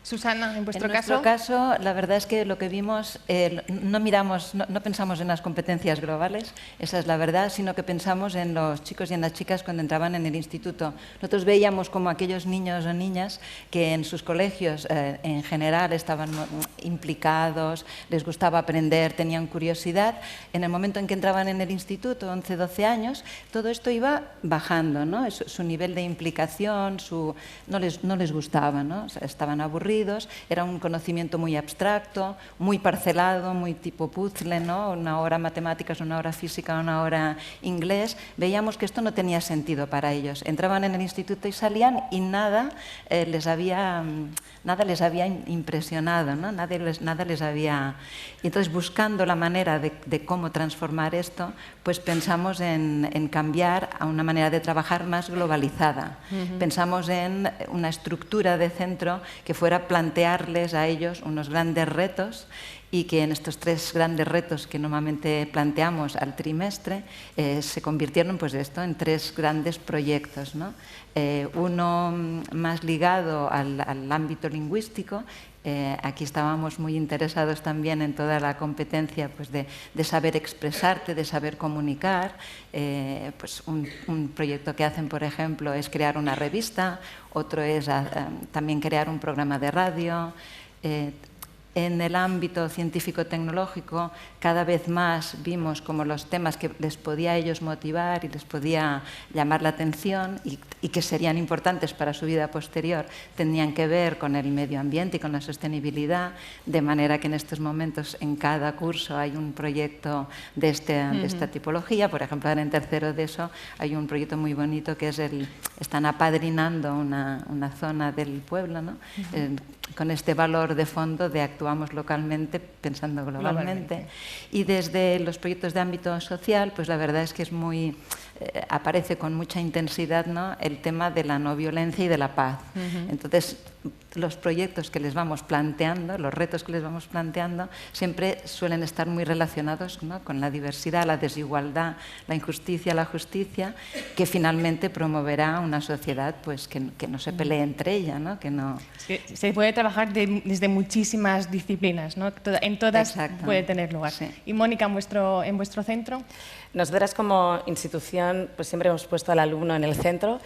Susana, en vuestro caso... En nuestro caso, la verdad es que lo que vimos, no pensamos en las competencias globales, esa es la verdad, sino que pensamos en los chicos y en las chicas cuando entraban en el instituto. Nosotros veíamos como aquellos niños o niñas que en sus colegios en general estaban implicados, les gustaba aprender, tenían curiosidad. En el momento en que entraban en el instituto, 11, 12 años, todo esto iba bajando, ¿no? Su nivel de implicación, no les gustaba, ¿no? Estaban aburridos, era un conocimiento muy abstracto, muy parcelado, muy tipo puzzle, ¿no? Una hora matemáticas, una hora física, una hora inglés. Veíamos que esto no tenía sentido para ellos. Entraban en el instituto y salían y nada les había impresionado, ¿no? Nada les había... Y entonces, buscando la manera de cómo transformar esto, pues pensamos en cambiar a una manera de trabajar más globalizada. Pensamos en una estructura de centro que fuera a plantearles a ellos unos grandes retos y que en estos 3 grandes retos que normalmente planteamos al trimestre se convirtieron pues en 3 grandes proyectos, ¿no? Uno más ligado al ámbito lingüístico. Aquí estábamos muy interesados también en toda la competencia pues, de saber expresarte, de saber comunicar. Pues un proyecto que hacen, por ejemplo, es crear una revista, otro es también crear un programa de radio. En el ámbito científico-tecnológico, cada vez más vimos como los temas que les podía a ellos motivar y les podía llamar la atención y que serían importantes para su vida posterior, tenían que ver con el medio ambiente y con la sostenibilidad, de manera que en estos momentos en cada curso hay un proyecto de esta tipología. Por ejemplo, ahora en tercero de eso hay un proyecto muy bonito que es están apadrinando una zona del pueblo, ¿no? Con este valor de fondo de actuamos localmente pensando globalmente. Y desde los proyectos de ámbito social, pues la verdad es que es aparece con mucha intensidad, ¿no? El tema de la no violencia y de la paz. Entonces, los proyectos que les vamos planteando, los retos que les vamos planteando, siempre suelen estar muy relacionados, ¿no? Con la diversidad, la desigualdad, la injusticia, la justicia, que finalmente promoverá una sociedad pues, que no se pelee entre ella, ¿no? Que no... Se puede trabajar desde muchísimas disciplinas, ¿no? En todas puede tener lugar. Sí. Y Mónica, en vuestro centro. Nosotras como institución pues siempre hemos puesto al alumno en el centro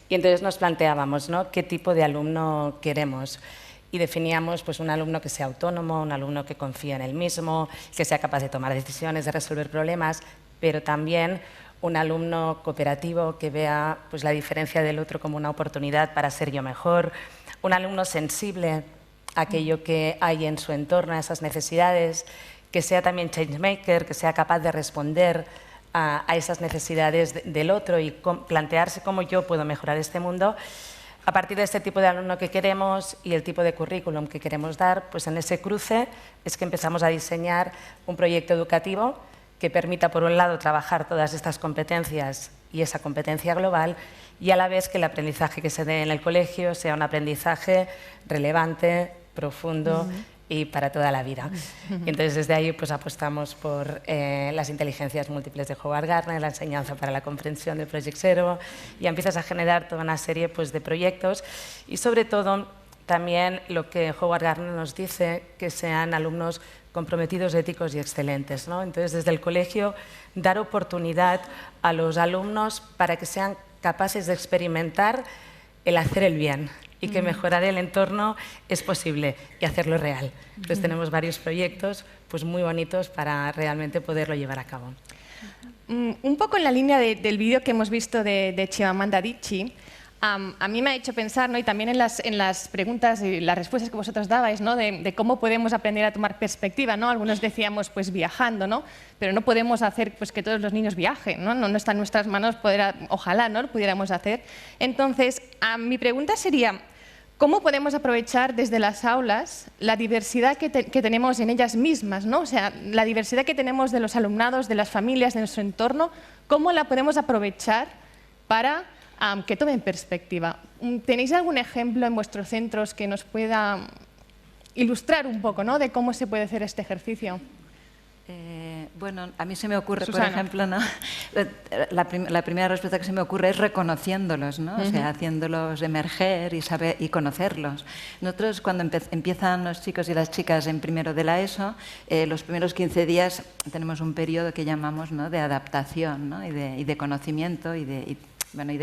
y entonces nos planteábamos, ¿no? ¿Qué tipo de alumno queremos? Y definíamos pues, un alumno que sea autónomo, un alumno que confíe en él mismo, que sea capaz de tomar decisiones, de resolver problemas, pero también un alumno cooperativo que vea pues, la diferencia del otro como una oportunidad para ser yo mejor, un alumno sensible a aquello que hay en su entorno, a esas necesidades, que sea también changemaker, que sea capaz de responder a esas necesidades del otro y plantearse cómo yo puedo mejorar este mundo. A partir de este tipo de alumno que queremos y el tipo de currículum que queremos dar, pues en ese cruce es que empezamos a diseñar un proyecto educativo que permita, por un lado, trabajar todas estas competencias y esa competencia global y a la vez que el aprendizaje que se dé en el colegio sea un aprendizaje relevante, profundo y para toda la vida. Y entonces desde ahí pues, apostamos por las inteligencias múltiples de Howard Gardner, la enseñanza para la comprensión de Project Zero, y empiezas a generar toda una serie pues, de proyectos y sobre todo también lo que Howard Gardner nos dice, que sean alumnos comprometidos, éticos y excelentes, ¿no? Entonces, desde el colegio, dar oportunidad a los alumnos para que sean capaces de experimentar el hacer el bien y que mejorar el entorno es posible y hacerlo real. Entonces, tenemos varios proyectos pues, muy bonitos para realmente poderlo llevar a cabo. Un poco en la línea del vídeo que hemos visto de Chimamanda Adichie, a mí me ha hecho pensar, ¿no? Y también en las preguntas y las respuestas que vosotros dabais, ¿no? de cómo podemos aprender a tomar perspectiva, ¿no? Algunos decíamos pues viajando, ¿no? Pero no podemos hacer pues, que todos los niños viajen, ¿no? No está en nuestras manos poder, ojalá ¿no? Lo pudiéramos hacer. Entonces, mi pregunta sería, ¿cómo podemos aprovechar desde las aulas la diversidad que tenemos en ellas mismas, ¿no? O sea, la diversidad que tenemos de los alumnados, de las familias, de nuestro entorno, ¿cómo la podemos aprovechar para que tomen perspectiva? ¿Tenéis algún ejemplo en vuestros centros que nos pueda ilustrar un poco, ¿no? de cómo se puede hacer este ejercicio? Bueno, a mí se me ocurre, Susana. por ejemplo, ¿no? la primera respuesta que se me ocurre es reconociéndolos, ¿no? O sea, haciéndolos emerger y conocerlos. Nosotros, cuando empiezan los chicos y las chicas en primero de la ESO, los primeros 15 días tenemos un periodo que llamamos, ¿no? de adaptación, ¿no? y de conocimiento y de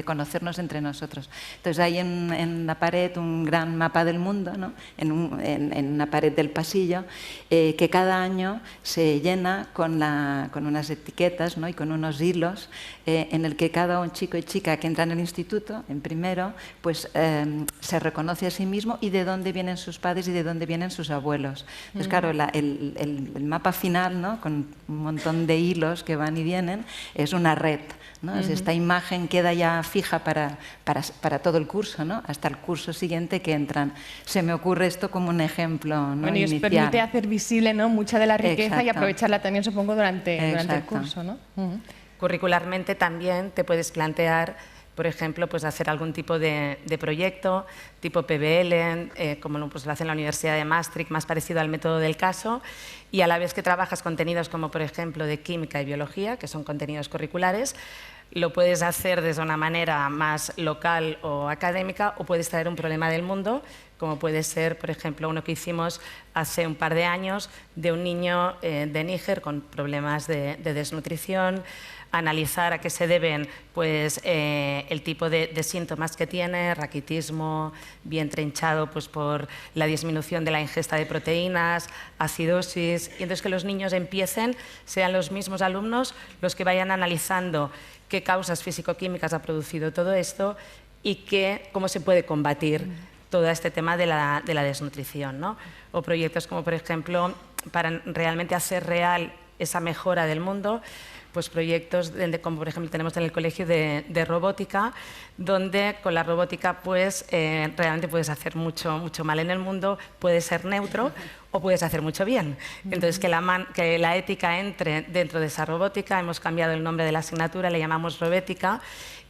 conocernos entre nosotros. Entonces hay en la pared un gran mapa del mundo, ¿no? en una pared del pasillo, que cada año se llena con unas etiquetas, ¿no? y con unos hilos en el que cada un chico y chica que entra en el instituto, en primero, pues se reconoce a sí mismo y de dónde vienen sus padres y de dónde vienen sus abuelos. Entonces, claro, el mapa final, ¿no? con un montón de hilos que van y vienen, es una red, ¿no? Esta imagen queda ya fija para todo el curso, ¿no? hasta el curso siguiente que entran. Se me ocurre esto como un ejemplo, ¿no? Bueno, y os inicial. permite hacer visible, ¿no? mucha de la riqueza Exacto. y aprovecharla también, supongo, durante el curso, ¿no? Curricularmente también te puedes plantear, por ejemplo, pues hacer algún tipo de proyecto, tipo PBL, como pues lo hace en la Universidad de Maastricht, más parecido al método del caso, y a la vez que trabajas contenidos como, por ejemplo, de química y biología, que son contenidos curriculares, lo puedes hacer desde una manera más local o académica, o puedes traer un problema del mundo, como puede ser, por ejemplo, uno que hicimos hace un par de años de un niño de Níger con problemas de desnutrición, analizar a qué se deben pues, el tipo de síntomas que tiene, raquitismo, vientre hinchado pues, por la disminución de la ingesta de proteínas, acidosis, y entonces que los niños empiecen, sean los mismos alumnos los que vayan analizando qué causas físico-químicas ha producido todo esto y cómo se puede combatir todo este tema de la desnutrición, ¿no? O proyectos como, por ejemplo, para realmente hacer real esa mejora del mundo, pues proyectos como por ejemplo tenemos en el colegio de robótica, donde con la robótica pues realmente puedes hacer mucho mal en el mundo, puedes ser neutro o puedes hacer mucho bien. Entonces que la ética entre dentro de esa robótica, hemos cambiado el nombre de la asignatura, le llamamos robética,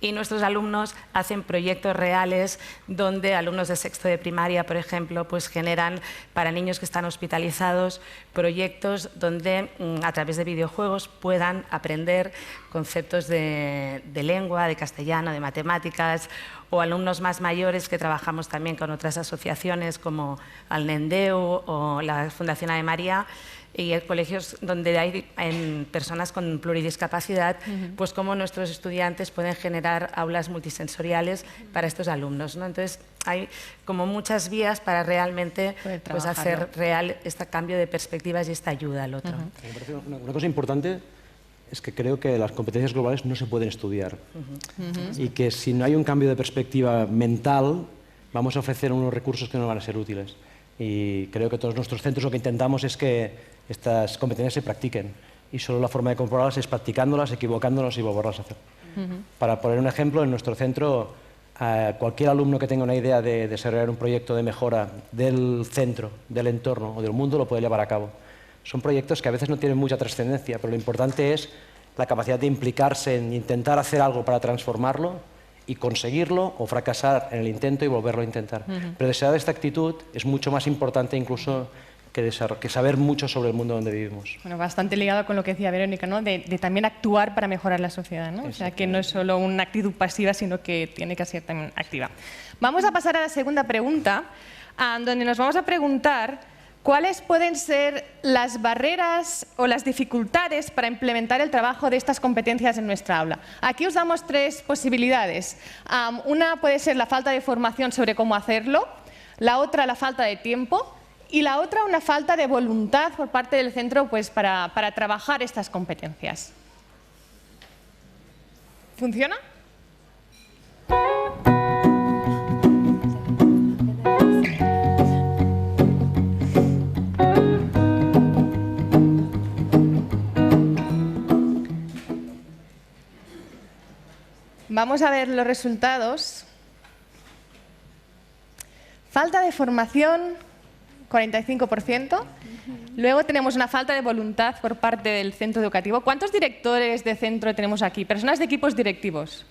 y nuestros alumnos hacen proyectos reales donde alumnos de sexto de primaria, por ejemplo, pues generan para niños que están hospitalizados proyectos donde a través de videojuegos puedan aprender conceptos de lengua, de castellano, de matemáticas, o alumnos más mayores que trabajamos también con otras asociaciones como Alnendeu o la Fundación Ave María, y colegios donde hay personas con pluridiscapacidad, pues cómo nuestros estudiantes pueden generar aulas multisensoriales para estos alumnos, ¿no? Entonces hay como muchas vías para realmente pues, hacer real este cambio de perspectivas y esta ayuda al otro. Me parece una cosa importante es que creo que las competencias globales no se pueden estudiar y que si no hay un cambio de perspectiva mental vamos a ofrecer unos recursos que no van a ser útiles. Y creo que todos nuestros centros lo que intentamos es que estas competencias se practiquen y solo la forma de comprobarlas es practicándolas, equivocándonos y volverlas a hacer. Para poner un ejemplo, en nuestro centro cualquier alumno que tenga una idea de desarrollar un proyecto de mejora del centro, del entorno o del mundo lo puede llevar a cabo. Son proyectos que a veces no tienen mucha trascendencia, pero lo importante es la capacidad de implicarse en intentar hacer algo para transformarlo y conseguirlo o fracasar en el intento y volverlo a intentar. Pero desear esta actitud es mucho más importante incluso que saber mucho sobre el mundo donde vivimos. Bueno, bastante ligado con lo que decía Verónica, ¿no? de también actuar para mejorar la sociedad, ¿no? O sea, que no es solo una actitud pasiva, sino que tiene que ser también activa. Vamos a pasar a la segunda pregunta, donde nos vamos a preguntar ¿Cuáles pueden ser las barreras o las dificultades para implementar el trabajo de estas competencias en nuestra aula? Aquí os damos 3 posibilidades. Una puede ser la falta de formación sobre cómo hacerlo, la otra la falta de tiempo y la otra una falta de voluntad por parte del centro pues, para trabajar estas competencias. ¿Funciona? Vamos a ver los resultados. Falta de formación, 45%. Luego tenemos una falta de voluntad por parte del centro educativo. ¿Cuántos directores de centro tenemos aquí? Personas de equipos directivos.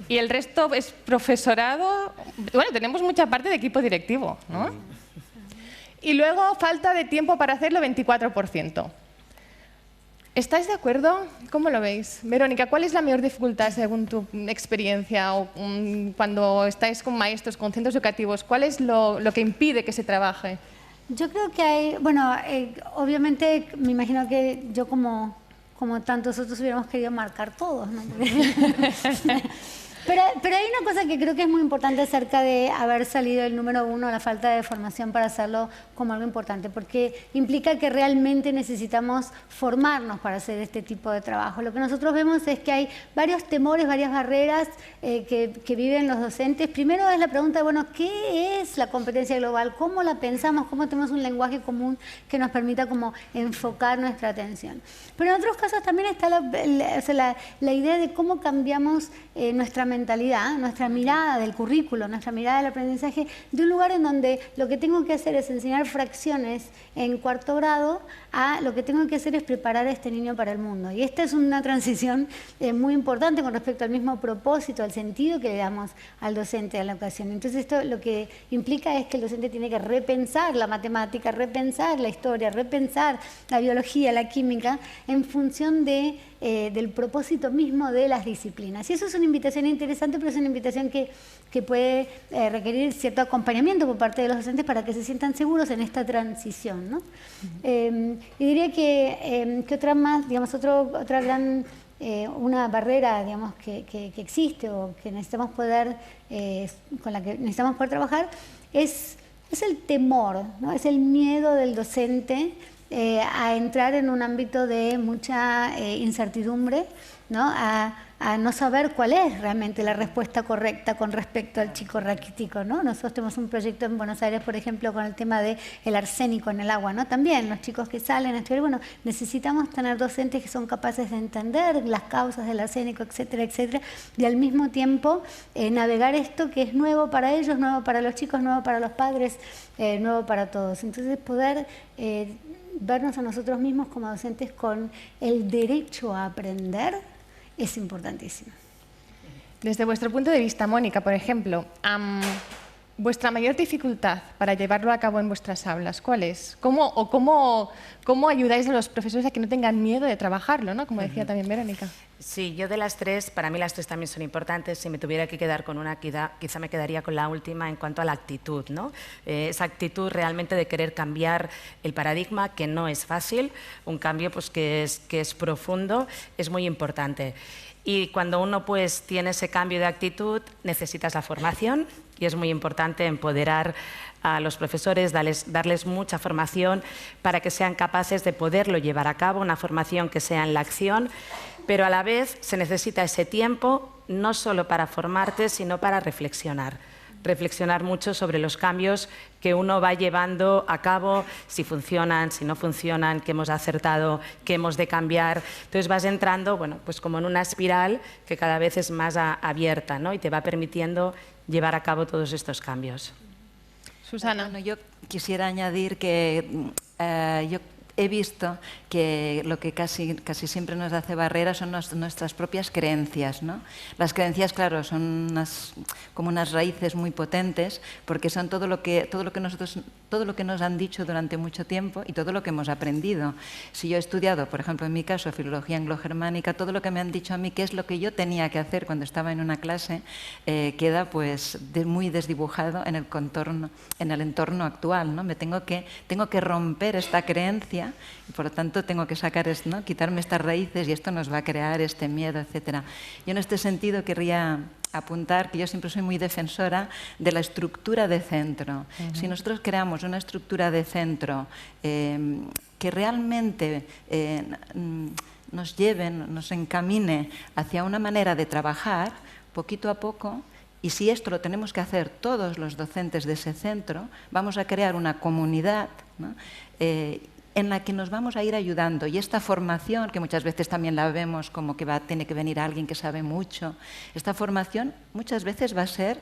Y el resto es profesorado. Bueno, tenemos mucha parte de equipo directivo, ¿no? Y luego falta de tiempo para hacerlo, 24%. ¿Estáis de acuerdo? ¿Cómo lo veis? Verónica, ¿cuál es la mayor dificultad según tu experiencia o cuando estáis con maestros, con centros educativos? ¿Cuál es lo que impide que se trabaje? Yo creo que hay, bueno, obviamente me imagino que yo como tantos otros hubiéramos querido marcar todos, ¿no? Pero hay una cosa que creo que es muy importante acerca de haber salido el número 1, la falta de formación para hacerlo como algo importante, porque implica que realmente necesitamos formarnos para hacer este tipo de trabajo. Lo que nosotros vemos es que hay varios temores, varias barreras que viven los docentes. Primero es la pregunta de, bueno, ¿qué es la competencia global? ¿Cómo la pensamos? ¿Cómo tenemos un lenguaje común que nos permita como enfocar nuestra atención? Pero en otros casos también está la idea de cómo cambiamos nuestra mentalidad, nuestra mirada del currículo, nuestra mirada del aprendizaje, de un lugar en donde lo que tengo que hacer es enseñar fracciones en 4º grado a lo que tengo que hacer es preparar a este niño para el mundo. Y esta es una transición muy importante con respecto al mismo propósito, al sentido que le damos al docente de la educación. Entonces esto lo que implica es que el docente tiene que repensar la matemática, repensar la historia, repensar la biología, la química, en función del propósito mismo de las disciplinas. Y eso es una invitación interesante, pero es una invitación que puede requerir cierto acompañamiento por parte de los docentes para que se sientan seguros en esta transición, ¿no? Y diría que otra más, digamos, otra gran una barrera, digamos, que existe o que necesitamos poder, con la que necesitamos poder trabajar es el temor, ¿no? Es el miedo del docente a entrar en un ámbito de mucha incertidumbre, ¿no? A no saber cuál es realmente la respuesta correcta con respecto al chico raquítico, ¿no? Nosotros tenemos un proyecto en Buenos Aires, por ejemplo, con el tema del arsénico en el agua, ¿no? También los chicos que salen a estudiar, bueno, necesitamos tener docentes que son capaces de entender las causas del arsénico, etcétera, etcétera, y al mismo tiempo navegar esto que es nuevo para ellos, nuevo para los chicos, nuevo para los padres, nuevo para todos. Entonces poder vernos a nosotros mismos como docentes con el derecho a aprender es importantísimo. Desde vuestro punto de vista, Mónica, por ejemplo, vuestra mayor dificultad para llevarlo a cabo en vuestras aulas, ¿cuál es? ¿Cómo ayudáis a los profesores a que no tengan miedo de trabajarlo, ¿no? Como decía también Verónica. Sí, yo de las 3, para mí las 3 también son importantes. Si me tuviera que quedar con una, quizá me quedaría con la última en cuanto a la actitud, ¿no? Esa actitud realmente de querer cambiar el paradigma, que no es fácil, un cambio pues, que es profundo, es muy importante. Y cuando uno pues, tiene ese cambio de actitud, necesitas la formación y es muy importante empoderar a los profesores, darles mucha formación para que sean capaces de poderlo llevar a cabo, una formación que sea en la acción, pero a la vez se necesita ese tiempo no solo para formarte, sino para reflexionar mucho sobre los cambios que uno va llevando a cabo, si funcionan, si no funcionan, qué hemos acertado, qué hemos de cambiar. Entonces vas entrando, bueno, pues como en una espiral que cada vez es más abierta, ¿no? Y te va permitiendo llevar a cabo todos estos cambios. Susana. Bueno, yo quisiera añadir que yo he visto que lo que casi siempre nos hace barrera son nuestras propias creencias, ¿no? Las creencias, claro, son como unas raíces muy potentes, porque son todo lo que nos han dicho durante mucho tiempo y todo lo que hemos aprendido. Si yo he estudiado, por ejemplo, en mi caso, filología anglo-germánica, todo lo que me han dicho a mí que es lo que yo tenía que hacer cuando estaba en una clase queda pues muy desdibujado en el entorno actual, ¿no? Tengo que romper esta creencia y por lo tanto tengo que sacar, ¿no? Quitarme estas raíces y esto nos va a crear este miedo, etc. Yo en este sentido querría apuntar que yo siempre soy muy defensora de la estructura de centro. Si nosotros creamos una estructura de centro que realmente nos lleve, nos encamine hacia una manera de trabajar poquito a poco, y si esto lo tenemos que hacer todos los docentes de ese centro, vamos a crear una comunidad, ¿no? En la que nos vamos a ir ayudando. Y esta formación, que muchas veces también la vemos como que tiene que venir alguien que sabe mucho, esta formación muchas veces va a ser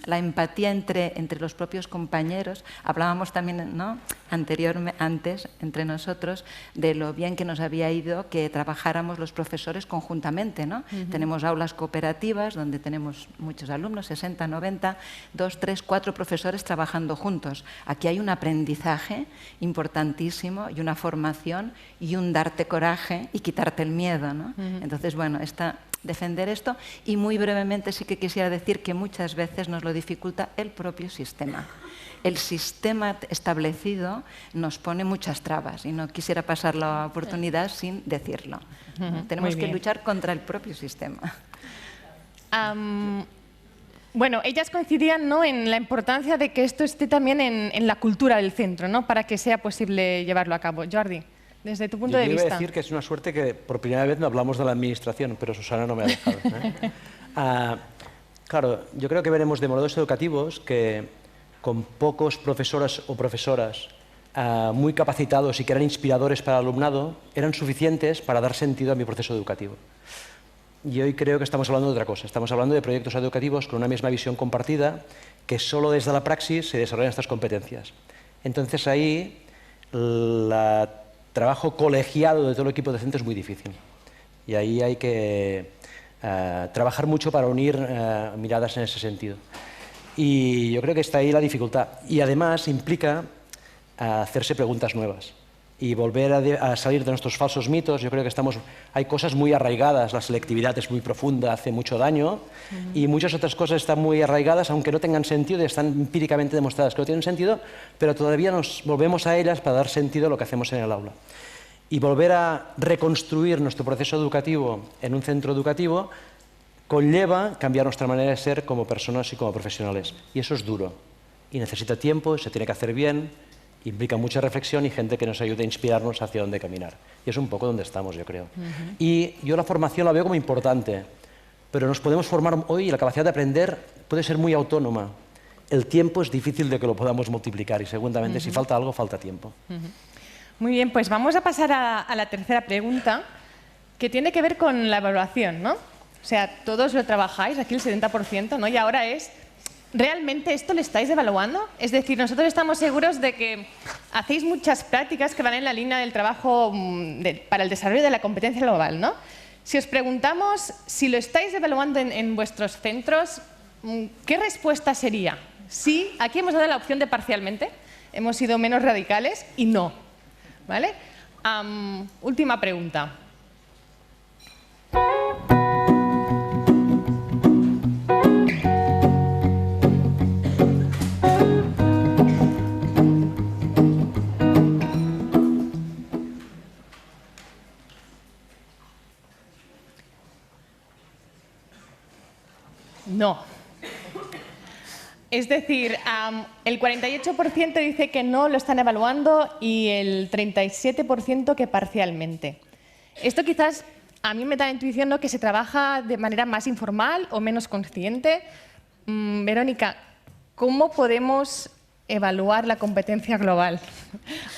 la empatía entre los propios compañeros. Hablábamos también, ¿no? antes, entre nosotros, de lo bien que nos había ido que trabajáramos los profesores conjuntamente, ¿no? Tenemos aulas cooperativas donde tenemos muchos alumnos, 60, 90, 2, 3, 4 profesores trabajando juntos. Aquí hay un aprendizaje importantísimo y una formación y un darte coraje y quitarte el miedo, ¿no? Entonces, bueno, defender esto, y muy brevemente sí que quisiera decir que muchas veces nos lo dificulta el propio sistema. El sistema establecido nos pone muchas trabas y no quisiera pasar la oportunidad sin decirlo. Tenemos que luchar contra el propio sistema. Bueno, ellas coincidían, ¿no?, en la importancia de que esto esté también en la cultura del centro, ¿no?, para que sea posible llevarlo a cabo. Jordi, desde tu punto de vista. Yo iba a decir que es una suerte que por primera vez no hablamos de la administración, pero Susana no me ha dejado, ¿eh? Claro, yo creo que veremos demoledores educativos que con pocos profesores o profesoras muy capacitados y que eran inspiradores para el alumnado, eran suficientes para dar sentido a mi proceso educativo. Y hoy creo que estamos hablando de otra cosa. Estamos hablando de proyectos educativos con una misma visión compartida, que solo desde la praxis se desarrollan estas competencias. Entonces ahí el trabajo colegiado de todo el equipo docente es muy difícil. Y ahí hay que trabajar mucho para unir miradas en ese sentido. Y yo creo que está ahí la dificultad. Y además implica hacerse preguntas nuevas y volver a salir de nuestros falsos mitos. Yo creo que hay cosas muy arraigadas, la selectividad es muy profunda, hace mucho daño, y muchas otras cosas están muy arraigadas, aunque no tengan sentido y están empíricamente demostradas que no tienen sentido, pero todavía nos volvemos a ellas para dar sentido a lo que hacemos en el aula. Y volver a reconstruir nuestro proceso educativo en un centro educativo conlleva cambiar nuestra manera de ser como personas y como profesionales. Y eso es duro. Y necesita tiempo, se tiene que hacer bien, implica mucha reflexión y gente que nos ayude a inspirarnos hacia dónde caminar. Y es un poco donde estamos, yo creo. Y yo la formación la veo como importante, pero nos podemos formar hoy y la capacidad de aprender puede ser muy autónoma. El tiempo es difícil de que lo podamos multiplicar y seguramente si falta algo, falta tiempo. Muy bien, pues vamos a pasar a la tercera pregunta, que tiene que ver con la evaluación, ¿no? O sea, todos lo trabajáis, aquí el 70%, ¿no? Y ahora es, ¿realmente esto lo estáis evaluando? Es decir, nosotros estamos seguros de que hacéis muchas prácticas que van en la línea del trabajo para el desarrollo de la competencia global, ¿no? Si os preguntamos si lo estáis evaluando en vuestros centros, ¿qué respuesta sería? Sí, aquí hemos dado la opción de parcialmente, hemos sido menos radicales y no, ¿vale? Última pregunta. No. Es decir, el 48% dice que no lo están evaluando y el 37% que parcialmente. Esto quizás a mí me da la intuición, ¿no?, que se trabaja de manera más informal o menos consciente. Verónica, ¿cómo podemos evaluar la competencia global?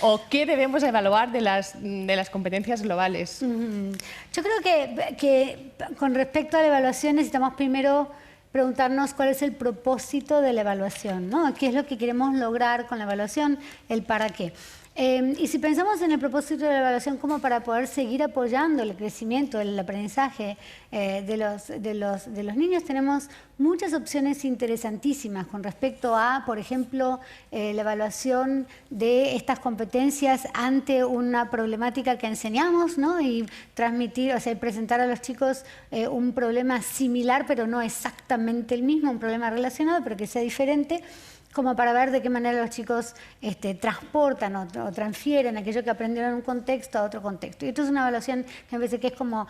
¿O qué debemos evaluar de las competencias globales? Yo creo que con respecto a la evaluación necesitamos primero preguntarnos cuál es el propósito de la evaluación, ¿no? ¿Qué es lo que queremos lograr con la evaluación? El para qué. Y si pensamos en el propósito de la evaluación como para poder seguir apoyando el crecimiento, el aprendizaje de los niños, tenemos muchas opciones interesantísimas con respecto a, por ejemplo, la evaluación de estas competencias ante una problemática que enseñamos, ¿no? Y transmitir, o sea, presentar a los chicos un problema similar, pero no exactamente el mismo, un problema relacionado, pero que sea diferente, como para ver de qué manera los chicos transportan o transfieren aquello que aprendieron en un contexto a otro contexto. Y esto es una evaluación que me parece que es como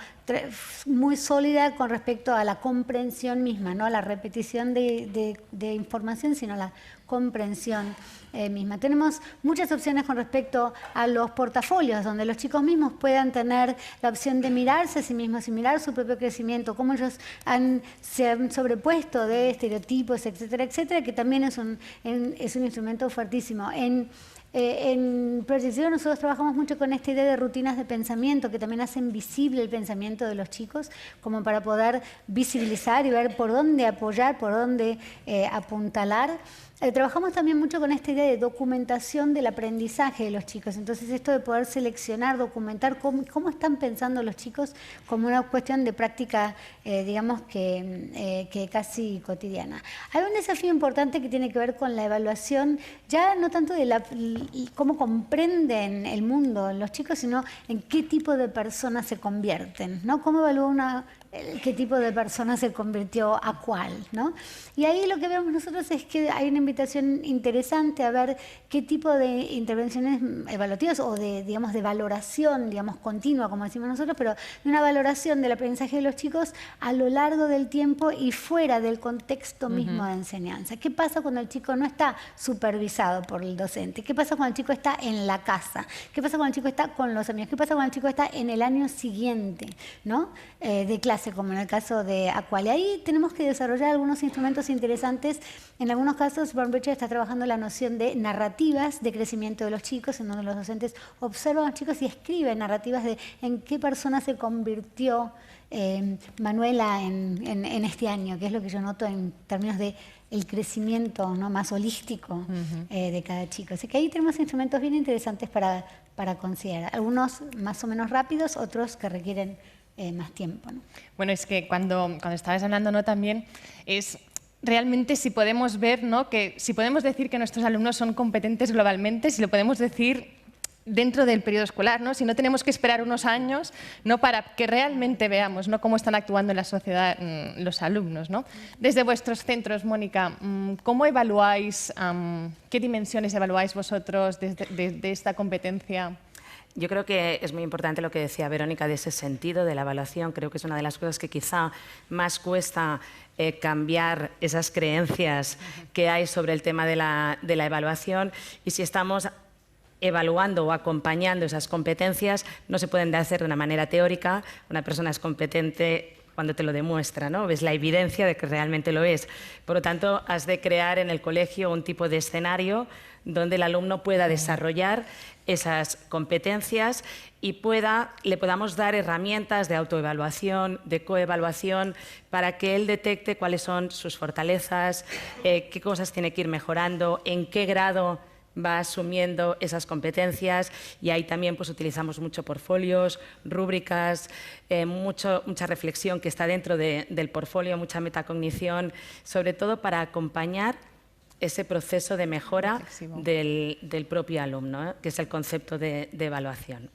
muy sólida con respecto a la comprensión misma, no a la repetición de información, sino a la comprensión misma. Tenemos muchas opciones con respecto a los portafolios, donde los chicos mismos puedan tener la opción de mirarse a sí mismos y mirar su propio crecimiento, cómo ellos se han sobrepuesto de estereotipos, etcétera, etcétera, que también es un instrumento fuertísimo. En Project Zero nosotros trabajamos mucho con esta idea de rutinas de pensamiento que también hacen visible el pensamiento de los chicos, como para poder visibilizar y ver por dónde apoyar, por dónde apuntalar. Trabajamos también mucho con esta idea de documentación del aprendizaje de los chicos. Entonces, esto de poder seleccionar, documentar cómo están pensando los chicos como una cuestión de práctica, digamos que casi cotidiana. Hay un desafío importante que tiene que ver con la evaluación, ya no tanto de cómo comprenden el mundo los chicos, sino en qué tipo de personas se convierten, ¿no? Cómo evalúa qué tipo de persona se convirtió a cuál, ¿no? Y ahí lo que vemos nosotros es que hay una invitación interesante a ver qué tipo de intervenciones evaluativas o digamos, de valoración, digamos, continua, como decimos nosotros, pero de una valoración del aprendizaje de los chicos a lo largo del tiempo y fuera del contexto mismo de enseñanza. ¿Qué pasa cuando el chico no está supervisado por el docente? ¿Qué pasa cuando el chico está en la casa? ¿Qué pasa cuando el chico está con los amigos? ¿Qué pasa cuando el chico está en el año siguiente, ¿no? De clase, como en el caso de Aqual? Y ahí tenemos que desarrollar algunos instrumentos interesantes. En algunos casos, Born Bridger está trabajando la noción de narrativas de crecimiento de los chicos, en donde los docentes observan a los chicos y escriben narrativas de en qué persona se convirtió Manuela en este año, que es lo que yo noto en términos de el crecimiento, ¿no?, más holístico de cada chico. Así que ahí tenemos instrumentos bien interesantes para considerar. Algunos más o menos rápidos, otros que requieren más tiempo, ¿no? Bueno, es que cuando estabas hablando, ¿no?, también es realmente si podemos ver, ¿no?, que si podemos decir que nuestros alumnos son competentes globalmente, si lo podemos decir dentro del periodo escolar, ¿no? Si no tenemos que esperar unos años, ¿no?, para que realmente veamos, ¿no?, cómo están actuando en la sociedad los alumnos, ¿no? Desde vuestros centros, Mónica, ¿cómo evaluáis, qué dimensiones evaluáis vosotros de esta competencia? Yo creo que es muy importante lo que decía Verónica de ese sentido de la evaluación. Creo que es una de las cosas que quizá más cuesta cambiar esas creencias que hay sobre el tema de la evaluación. Y si estamos evaluando o acompañando esas competencias, no se pueden hacer de una manera teórica. Una persona es competente cuando te lo demuestra, ¿no? Ves la evidencia de que realmente lo es. Por lo tanto, has de crear en el colegio un tipo de escenario donde el alumno pueda desarrollar esas competencias y le podamos dar herramientas de autoevaluación, de coevaluación, para que él detecte cuáles son sus fortalezas, qué cosas tiene que ir mejorando, en qué grado va asumiendo esas competencias. Y ahí también pues, utilizamos mucho portfolios, rúbricas, mucha reflexión que está dentro del portfolio, mucha metacognición, sobre todo para acompañar ese proceso de mejora del propio alumno, que es el concepto de evaluación.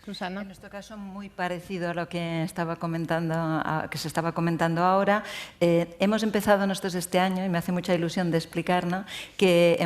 Susana. En nuestro caso, muy parecido a lo que estaba comentando, que se estaba comentando ahora. Hemos empezado nosotros este año, y me hace mucha ilusión de explicar, ¿no?, que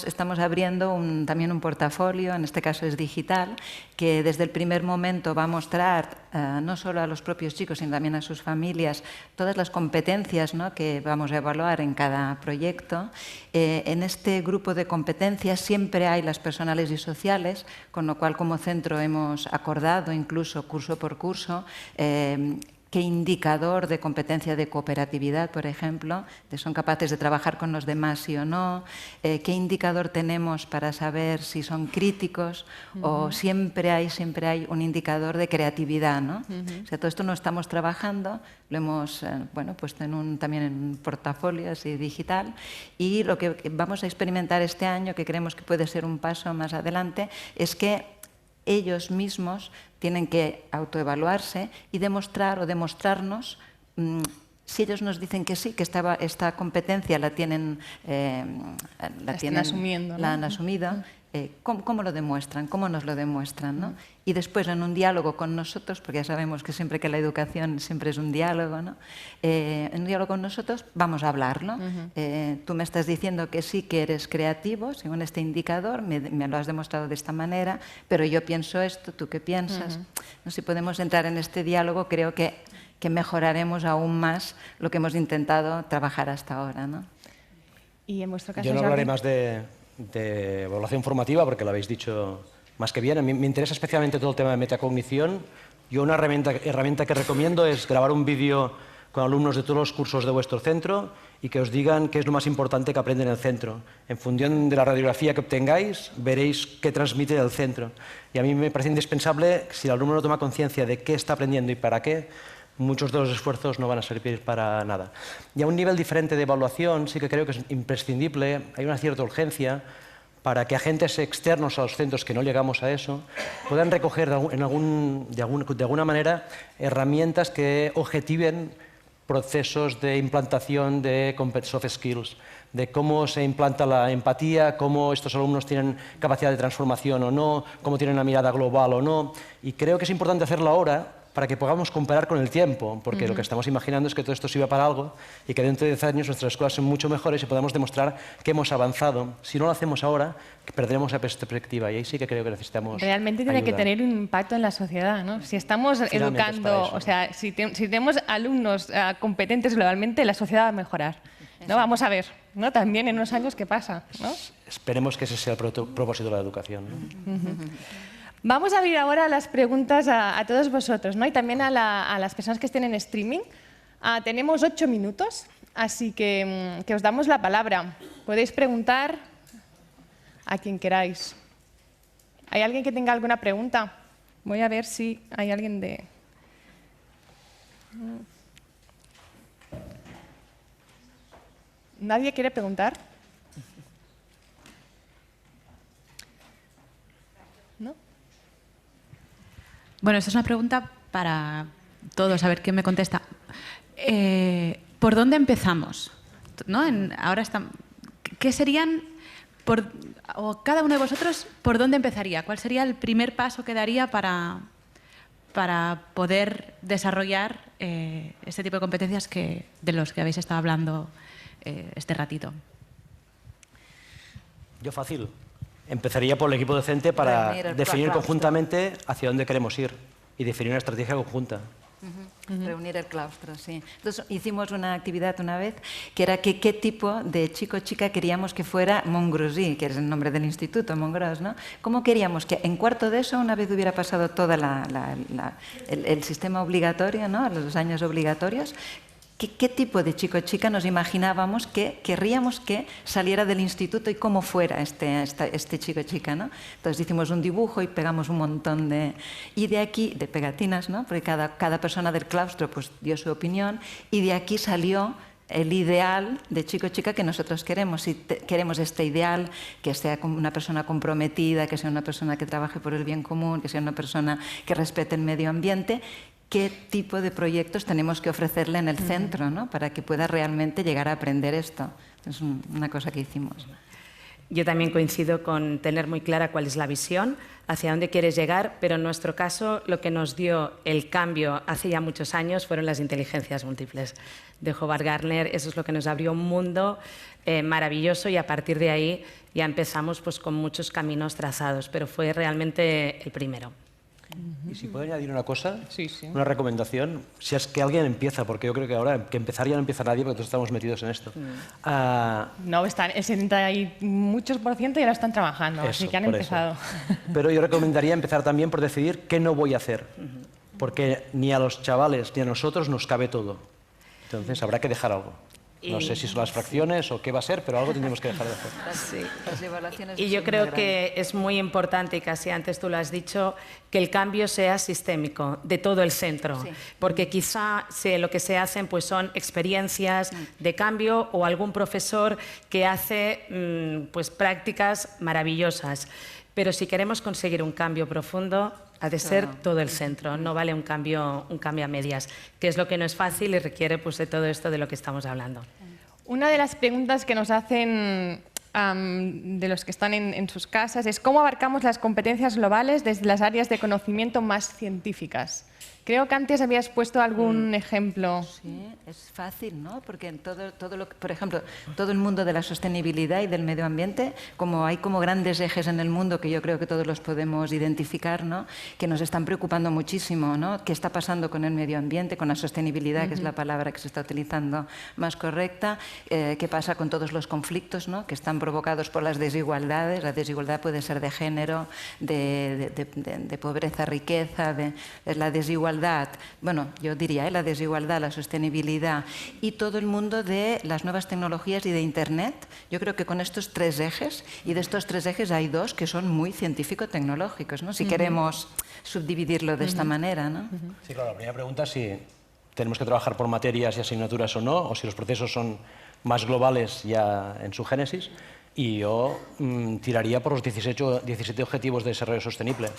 estamos abriendo también un portafolio, en este caso es digital, que desde el primer momento va a mostrar no solo a los propios chicos, sino también a sus familias, todas las competencias, ¿no?, que vamos a evaluar en cada proyecto. En este grupo de competencias siempre hay las personales y sociales, con lo cual como centro hemos acordado, incluso curso por curso, que qué indicador de competencia de cooperatividad, por ejemplo, de son capaces de trabajar con los demás sí o no, qué indicador tenemos para saber si son críticos o siempre hay un indicador de creatividad, ¿no? O sea, todo esto no estamos trabajando, lo hemos puesto también en un portafolio así digital, y lo que vamos a experimentar este año, que creemos que puede ser un paso más adelante, es que ellos mismos tienen que autoevaluarse y demostrar o demostrarnos si ellos nos dicen que sí, que esta competencia la han asumido, ¿cómo lo demuestran? ¿Cómo nos lo demuestran? ¿no? Y después en un diálogo con nosotros, porque ya sabemos que siempre que la educación siempre es un diálogo, ¿no? En un diálogo con nosotros vamos a hablarlo. Tú me estás diciendo que sí que eres creativo, según este indicador, me lo has demostrado de esta manera, pero yo pienso esto, ¿tú qué piensas? ¿No? Si podemos entrar en este diálogo, creo que mejoraremos aún más lo que hemos intentado trabajar hasta ahora, ¿no? Y en vuestro caso, yo no hablaré más de evaluación formativa, porque lo habéis dicho más que bien. A mí me interesa especialmente todo el tema de metacognición. Yo una herramienta que recomiendo es grabar un vídeo con alumnos de todos los cursos de vuestro centro y que os digan qué es lo más importante que aprenden en el centro. En función de la radiografía que obtengáis, veréis qué transmite el centro. Y a mí me parece indispensable, si el alumno no toma conciencia de qué está aprendiendo y para qué, muchos de los esfuerzos no van a servir para nada. Y a un nivel diferente de evaluación sí que creo que es imprescindible, hay una cierta urgencia para que agentes externos a los centros, que no llegamos a eso, puedan recoger de alguna manera herramientas que objetiven procesos de implantación de soft skills, de cómo se implanta la empatía, cómo estos alumnos tienen capacidad de transformación o no, cómo tienen una mirada global o no. Y creo que es importante hacerlo ahora, para que podamos comparar con el tiempo, porque lo que estamos imaginando es que todo esto sirva para algo y que dentro de 10 años nuestras escuelas son mucho mejores y podamos demostrar que hemos avanzado. Si no lo hacemos ahora, perderemos esa perspectiva y ahí sí que creo que necesitamos realmente tiene que tener un impacto en la sociedad, ¿no? Si estamos educando, o sea, si tenemos alumnos competentes globalmente, la sociedad va a mejorar, ¿no? Vamos a ver, ¿no? También en unos años qué pasa, ¿no? Esperemos que ese sea el propósito de la educación, ¿no? Vamos a abrir ahora las preguntas a todos vosotros, ¿no? Y también a las personas que estén en streaming. Tenemos 8 minutos, así que os damos la palabra. Podéis preguntar a quien queráis. ¿Hay alguien que tenga alguna pregunta? Voy a ver si hay alguien de... ¿Nadie quiere preguntar? ¿No? Bueno, esta es una pregunta para todos, a ver quién me contesta. ¿Por dónde empezamos? ¿No? Ahora ¿qué serían, o cada uno de vosotros, por dónde empezaría? ¿Cuál sería el primer paso que daría para poder desarrollar este tipo de competencias de los que habéis estado hablando este ratito? Yo fácil. Empezaría por el equipo docente para definir conjuntamente hacia dónde queremos ir y definir una estrategia conjunta. Reunir el claustro, sí. Entonces hicimos una actividad una vez que era qué tipo de chico o chica queríamos que fuera Montgrosy, que es el nombre del instituto, Montgros, ¿no? ¿Cómo queríamos que en cuarto de eso, una vez hubiera pasado todo el sistema obligatorio, ¿no? Los años obligatorios, ¿qué tipo de chico o chica nos imaginábamos que querríamos que saliera del instituto y cómo fuera este chico o chica, ¿no? Entonces hicimos un dibujo y pegamos un montón de pegatinas, ¿no? Porque cada persona del claustro pues, dio su opinión y de aquí salió el ideal de chico o chica que nosotros queremos. Y queremos este ideal, que sea una persona comprometida, que sea una persona que trabaje por el bien común, que sea una persona que respete el medio ambiente. ¿Qué tipo de proyectos tenemos que ofrecerle en el centro, ¿no? Para que pueda realmente llegar a aprender esto? Es una cosa que hicimos. Yo también coincido con tener muy clara cuál es la visión, hacia dónde quieres llegar, pero en nuestro caso lo que nos dio el cambio hace ya muchos años fueron las inteligencias múltiples de Howard Gardner. Eso es lo que nos abrió un mundo maravilloso y a partir de ahí ya empezamos pues, con muchos caminos trazados, pero fue realmente el primero. Y si puedo añadir una cosa, una recomendación, si es que alguien empieza, porque yo creo que ahora que empezar ya no empieza nadie porque todos estamos metidos en esto. No, están el 70 y muchos % ya lo están trabajando, así que han empezado. Pero yo recomendaría empezar también por decidir qué no voy a hacer. porque ni a los chavales ni a nosotros nos cabe todo. Entonces habrá que dejar algo. No sé si son las fracciones o qué va a ser, pero algo tendremos que dejar de hacer. Sí, las evaluaciones Y yo son creo muy que grandes. es muy importante, y casi antes tú lo has dicho, que el cambio sea sistémico, de todo el centro. Sí. Porque quizá lo que se hacen pues, son experiencias de cambio o algún profesor que hace pues, prácticas maravillosas. Pero si queremos conseguir un cambio profundo, ha de ser todo el centro, no vale un cambio a medias, que es lo que no es fácil y requiere pues, de todo esto de lo que estamos hablando. Una de las preguntas que nos hacen de los que están en sus casas es ¿cómo abarcamos las competencias globales desde las áreas de conocimiento más científicas? Creo que antes habías puesto algún ejemplo. Sí, es fácil, ¿no? Porque en por ejemplo, todo el mundo de la sostenibilidad y del medio ambiente, como hay como grandes ejes en el mundo que yo creo que todos los podemos identificar, ¿no? Que nos están preocupando muchísimo, ¿no? ¿Qué está pasando con el medio ambiente, con la sostenibilidad, que es la palabra que se está utilizando más correcta? ¿Qué pasa con todos los conflictos, ¿no? Que están provocados por las desigualdades? La desigualdad puede ser de género, de pobreza, riqueza, de la desigualdad. Bueno, yo diría la desigualdad, la sostenibilidad y todo el mundo de las nuevas tecnologías y de Internet. Yo creo que con estos tres ejes, y de estos tres ejes hay dos que son muy científico-tecnológicos, ¿no? Si queremos subdividirlo de esta manera, ¿no? Sí, claro, la primera pregunta es si tenemos que trabajar por materias y asignaturas o no, o si los procesos son más globales ya en su génesis. Y yo tiraría por los 17 Objetivos de Desarrollo Sostenible.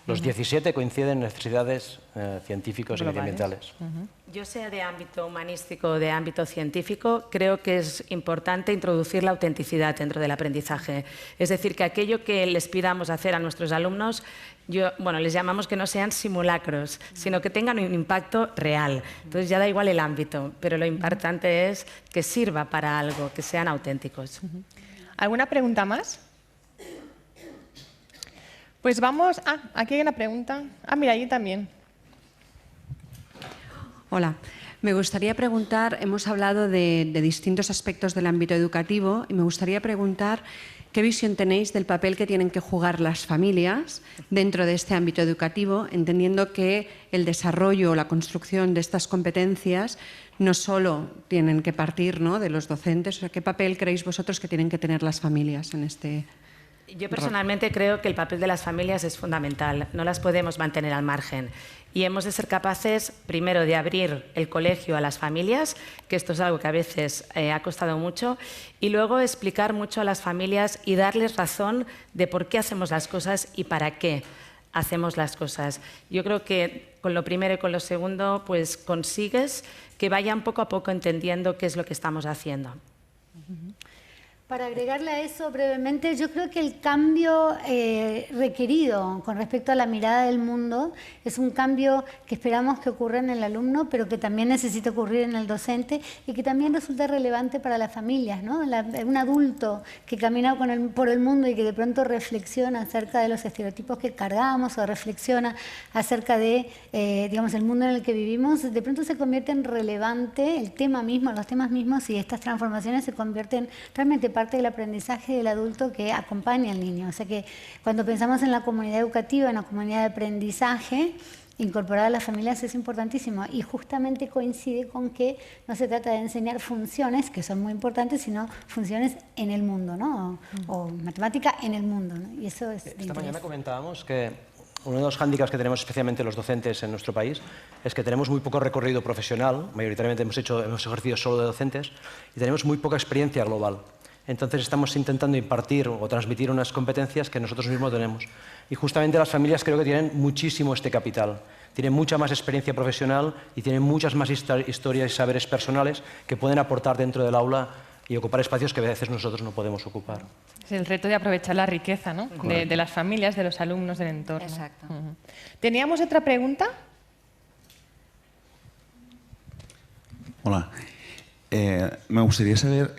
Los 17 coinciden en necesidades científicas y medioambientales. Yo sea de ámbito humanístico o de ámbito científico, creo que es importante introducir la autenticidad dentro del aprendizaje. Es decir, que aquello que les pidamos hacer a nuestros alumnos, les llamamos que no sean simulacros, sino que tengan un impacto real. Entonces ya da igual el ámbito, pero lo importante es que sirva para algo, que sean auténticos. ¿Alguna pregunta más? Pues vamos... aquí hay una pregunta. Mira, allí también. Hola. Me gustaría preguntar, hemos hablado de distintos aspectos del ámbito educativo y me gustaría preguntar qué visión tenéis del papel que tienen que jugar las familias dentro de este ámbito educativo, entendiendo que el desarrollo o la construcción de estas competencias no solo tienen que partir, ¿no?, de los docentes. O sea, ¿qué papel creéis vosotros que tienen que tener las familias en este Yo personalmente creo que el papel de las familias es fundamental. No las podemos mantener al margen. Y hemos de ser capaces, primero, de abrir el colegio a las familias, que esto es algo que a veces ha costado mucho, y luego explicar mucho a las familias y darles razón de por qué hacemos las cosas y para qué hacemos las cosas. Yo creo que con lo primero y con lo segundo, pues consigues que vayan poco a poco entendiendo qué es lo que estamos haciendo. Para agregarle a eso brevemente, yo creo que el cambio requerido con respecto a la mirada del mundo es un cambio que esperamos que ocurra en el alumno, pero que también necesita ocurrir en el docente y que también resulta relevante para las familias, ¿no? Un adulto que camina por el mundo y que de pronto reflexiona acerca de los estereotipos que cargamos o reflexiona acerca de digamos, el mundo en el que vivimos, de pronto se convierte en relevante el tema mismo, los temas mismos, y estas transformaciones se convierten realmente parte del aprendizaje del adulto que acompaña al niño. O sea que cuando pensamos en la comunidad educativa, en la comunidad de aprendizaje, incorporar a las familias es importantísimo y justamente coincide con que no se trata de enseñar funciones, que son muy importantes, sino funciones en el mundo, ¿no? O matemática en el mundo, ¿no? Y eso es de Esta interés. mañana comentábamos que uno de los hándicaps que tenemos especialmente los docentes en nuestro país es que tenemos muy poco recorrido profesional, mayoritariamente hemos ejercido solo de docentes, y tenemos muy poca experiencia global. Entonces estamos intentando impartir o transmitir unas competencias que nosotros mismos tenemos. Y justamente las familias creo que tienen muchísimo este capital. Tienen mucha más experiencia profesional y tienen muchas más historias y saberes personales que pueden aportar dentro del aula y ocupar espacios que a veces nosotros no podemos ocupar. Es el reto de aprovechar la riqueza, ¿no?, de las familias, de los alumnos, del entorno. Exacto. ¿Teníamos otra pregunta? Hola. Me gustaría saber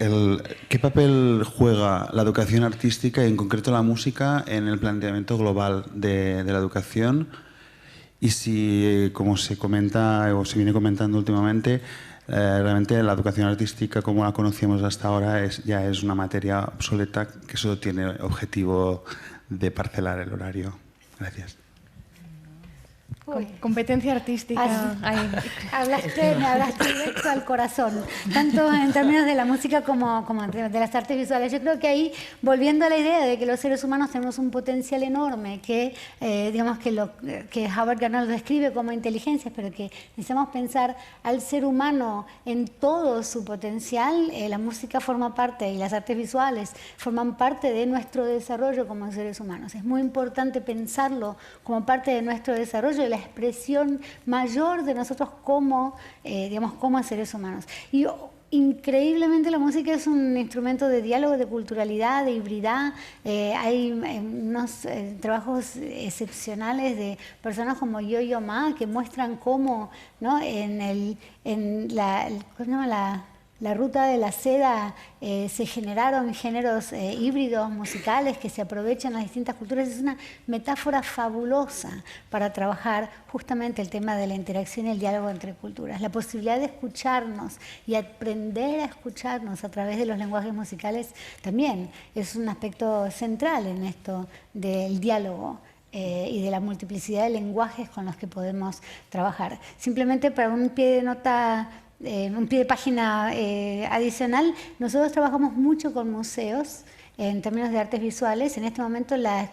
qué papel juega la educación artística y en concreto la música en el planteamiento global de la educación y si, como se comenta o se viene comentando últimamente, realmente la educación artística como la conocíamos hasta ahora ya es una materia obsoleta que solo tiene objetivo de parcelar el horario. Gracias. Competencia artística. Me hablaste directo al corazón, tanto en términos de la música como de las artes visuales. Yo creo que ahí, volviendo a la idea de que los seres humanos tenemos un potencial enorme, que digamos que Howard Gardner lo describe como inteligencia, pero que necesitamos pensar al ser humano en todo su potencial. La música forma parte y las artes visuales forman parte de nuestro desarrollo como seres humanos. Es muy importante pensarlo como parte de nuestro desarrollo y la expresión mayor de nosotros como, digamos, como seres humanos. Y increíblemente la música es un instrumento de diálogo, de culturalidad, de hibridad. Hay unos trabajos excepcionales de personas como Yo-Yo Ma que muestran cómo, ¿no?, en la ruta de la seda se generaron géneros híbridos musicales que se aprovechan en las distintas culturas. Es una metáfora fabulosa para trabajar justamente el tema de la interacción y el diálogo entre culturas. La posibilidad de escucharnos y aprender a escucharnos a través de los lenguajes musicales también es un aspecto central en esto del diálogo y de la multiplicidad de lenguajes con los que podemos trabajar. Simplemente para un pie de nota, un pie de página adicional, nosotros trabajamos mucho con museos en términos de artes visuales. En este momento la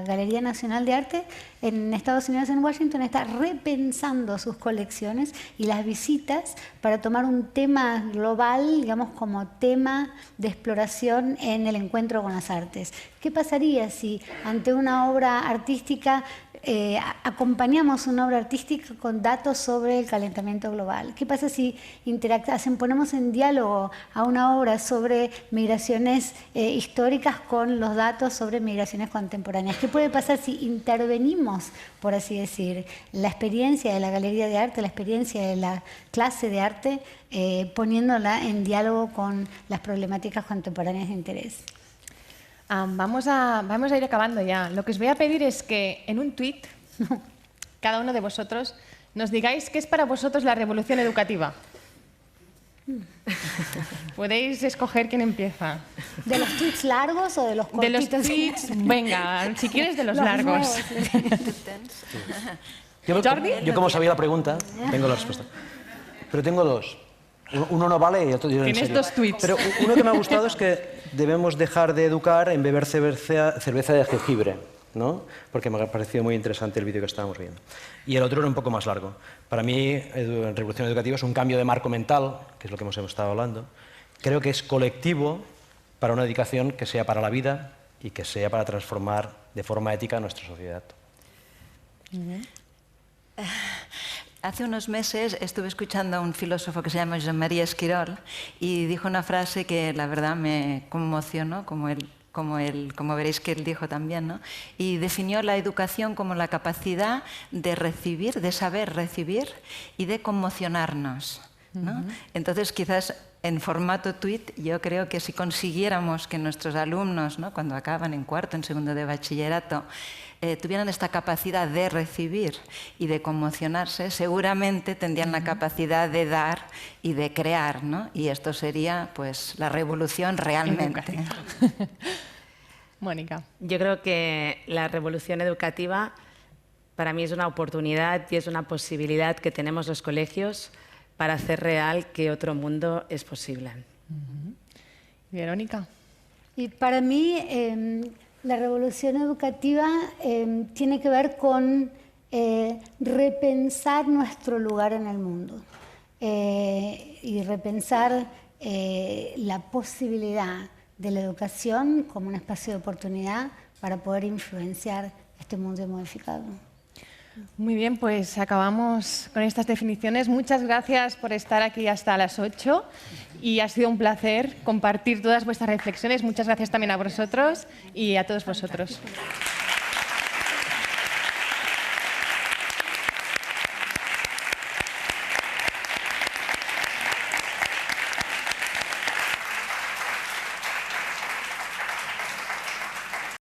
Galería Nacional de Arte en Estados Unidos, en Washington, está repensando sus colecciones y las visitas para tomar un tema global, digamos, como tema de exploración en el encuentro con las artes. ¿Qué pasaría si ante una obra artística acompañamos una obra artística con datos sobre el calentamiento global? ¿Qué pasa si ponemos en diálogo a una obra sobre migraciones históricas con los datos sobre migraciones contemporáneas? ¿Qué puede pasar si intervenimos, por así decir, la experiencia de la galería de arte, la experiencia de la clase de arte, poniéndola en diálogo con las problemáticas contemporáneas de interés? Vamos a ir acabando ya. Lo que os voy a pedir es que en un tuit, cada uno de vosotros, nos digáis qué es para vosotros la revolución educativa. Podéis escoger quién empieza. ¿De los tweets largos o de los cortitos? De los tweets, venga, si quieres de los largos. Yo como sabía la pregunta, tengo la respuesta. Pero tengo dos. Uno no vale y otro en serio. Tienes dos tweets. Pero uno que me ha gustado es que debemos dejar de educar en beber cerveza de jengibre, ¿no? Porque me ha parecido muy interesante el vídeo que estábamos viendo. Y el otro era un poco más largo. Para mí, revolución educativa es un cambio de marco mental, que es lo que hemos estado hablando. Creo que es colectivo para una educación que sea para la vida y que sea para transformar de forma ética nuestra sociedad. Hace unos meses estuve escuchando a un filósofo que se llama Jean-Marie Esquirol y dijo una frase que la verdad me conmocionó, como veréis que él dijo también, ¿no? Y definió la educación como la capacidad de recibir, de saber recibir y de conmocionarnos, ¿no? Entonces, quizás en formato tweet, yo creo que si consiguiéramos que nuestros alumnos, ¿no?, cuando acaban en cuarto, en segundo de bachillerato, tuvieran esta capacidad de recibir y de conmocionarse, seguramente tendrían la capacidad de dar y de crear, ¿no? Y esto sería, pues, la revolución realmente. Mónica. Yo creo que la revolución educativa para mí es una oportunidad y es una posibilidad que tenemos los colegios para hacer real que otro mundo es posible. Verónica. Y para mí la revolución educativa tiene que ver con repensar nuestro lugar en el mundo y repensar la posibilidad de la educación como un espacio de oportunidad para poder influenciar este mundo modificado. Muy bien, pues acabamos con estas definiciones. Muchas gracias por estar aquí hasta las 8 y ha sido un placer compartir todas vuestras reflexiones. Muchas gracias también a vosotros y a todos vosotros.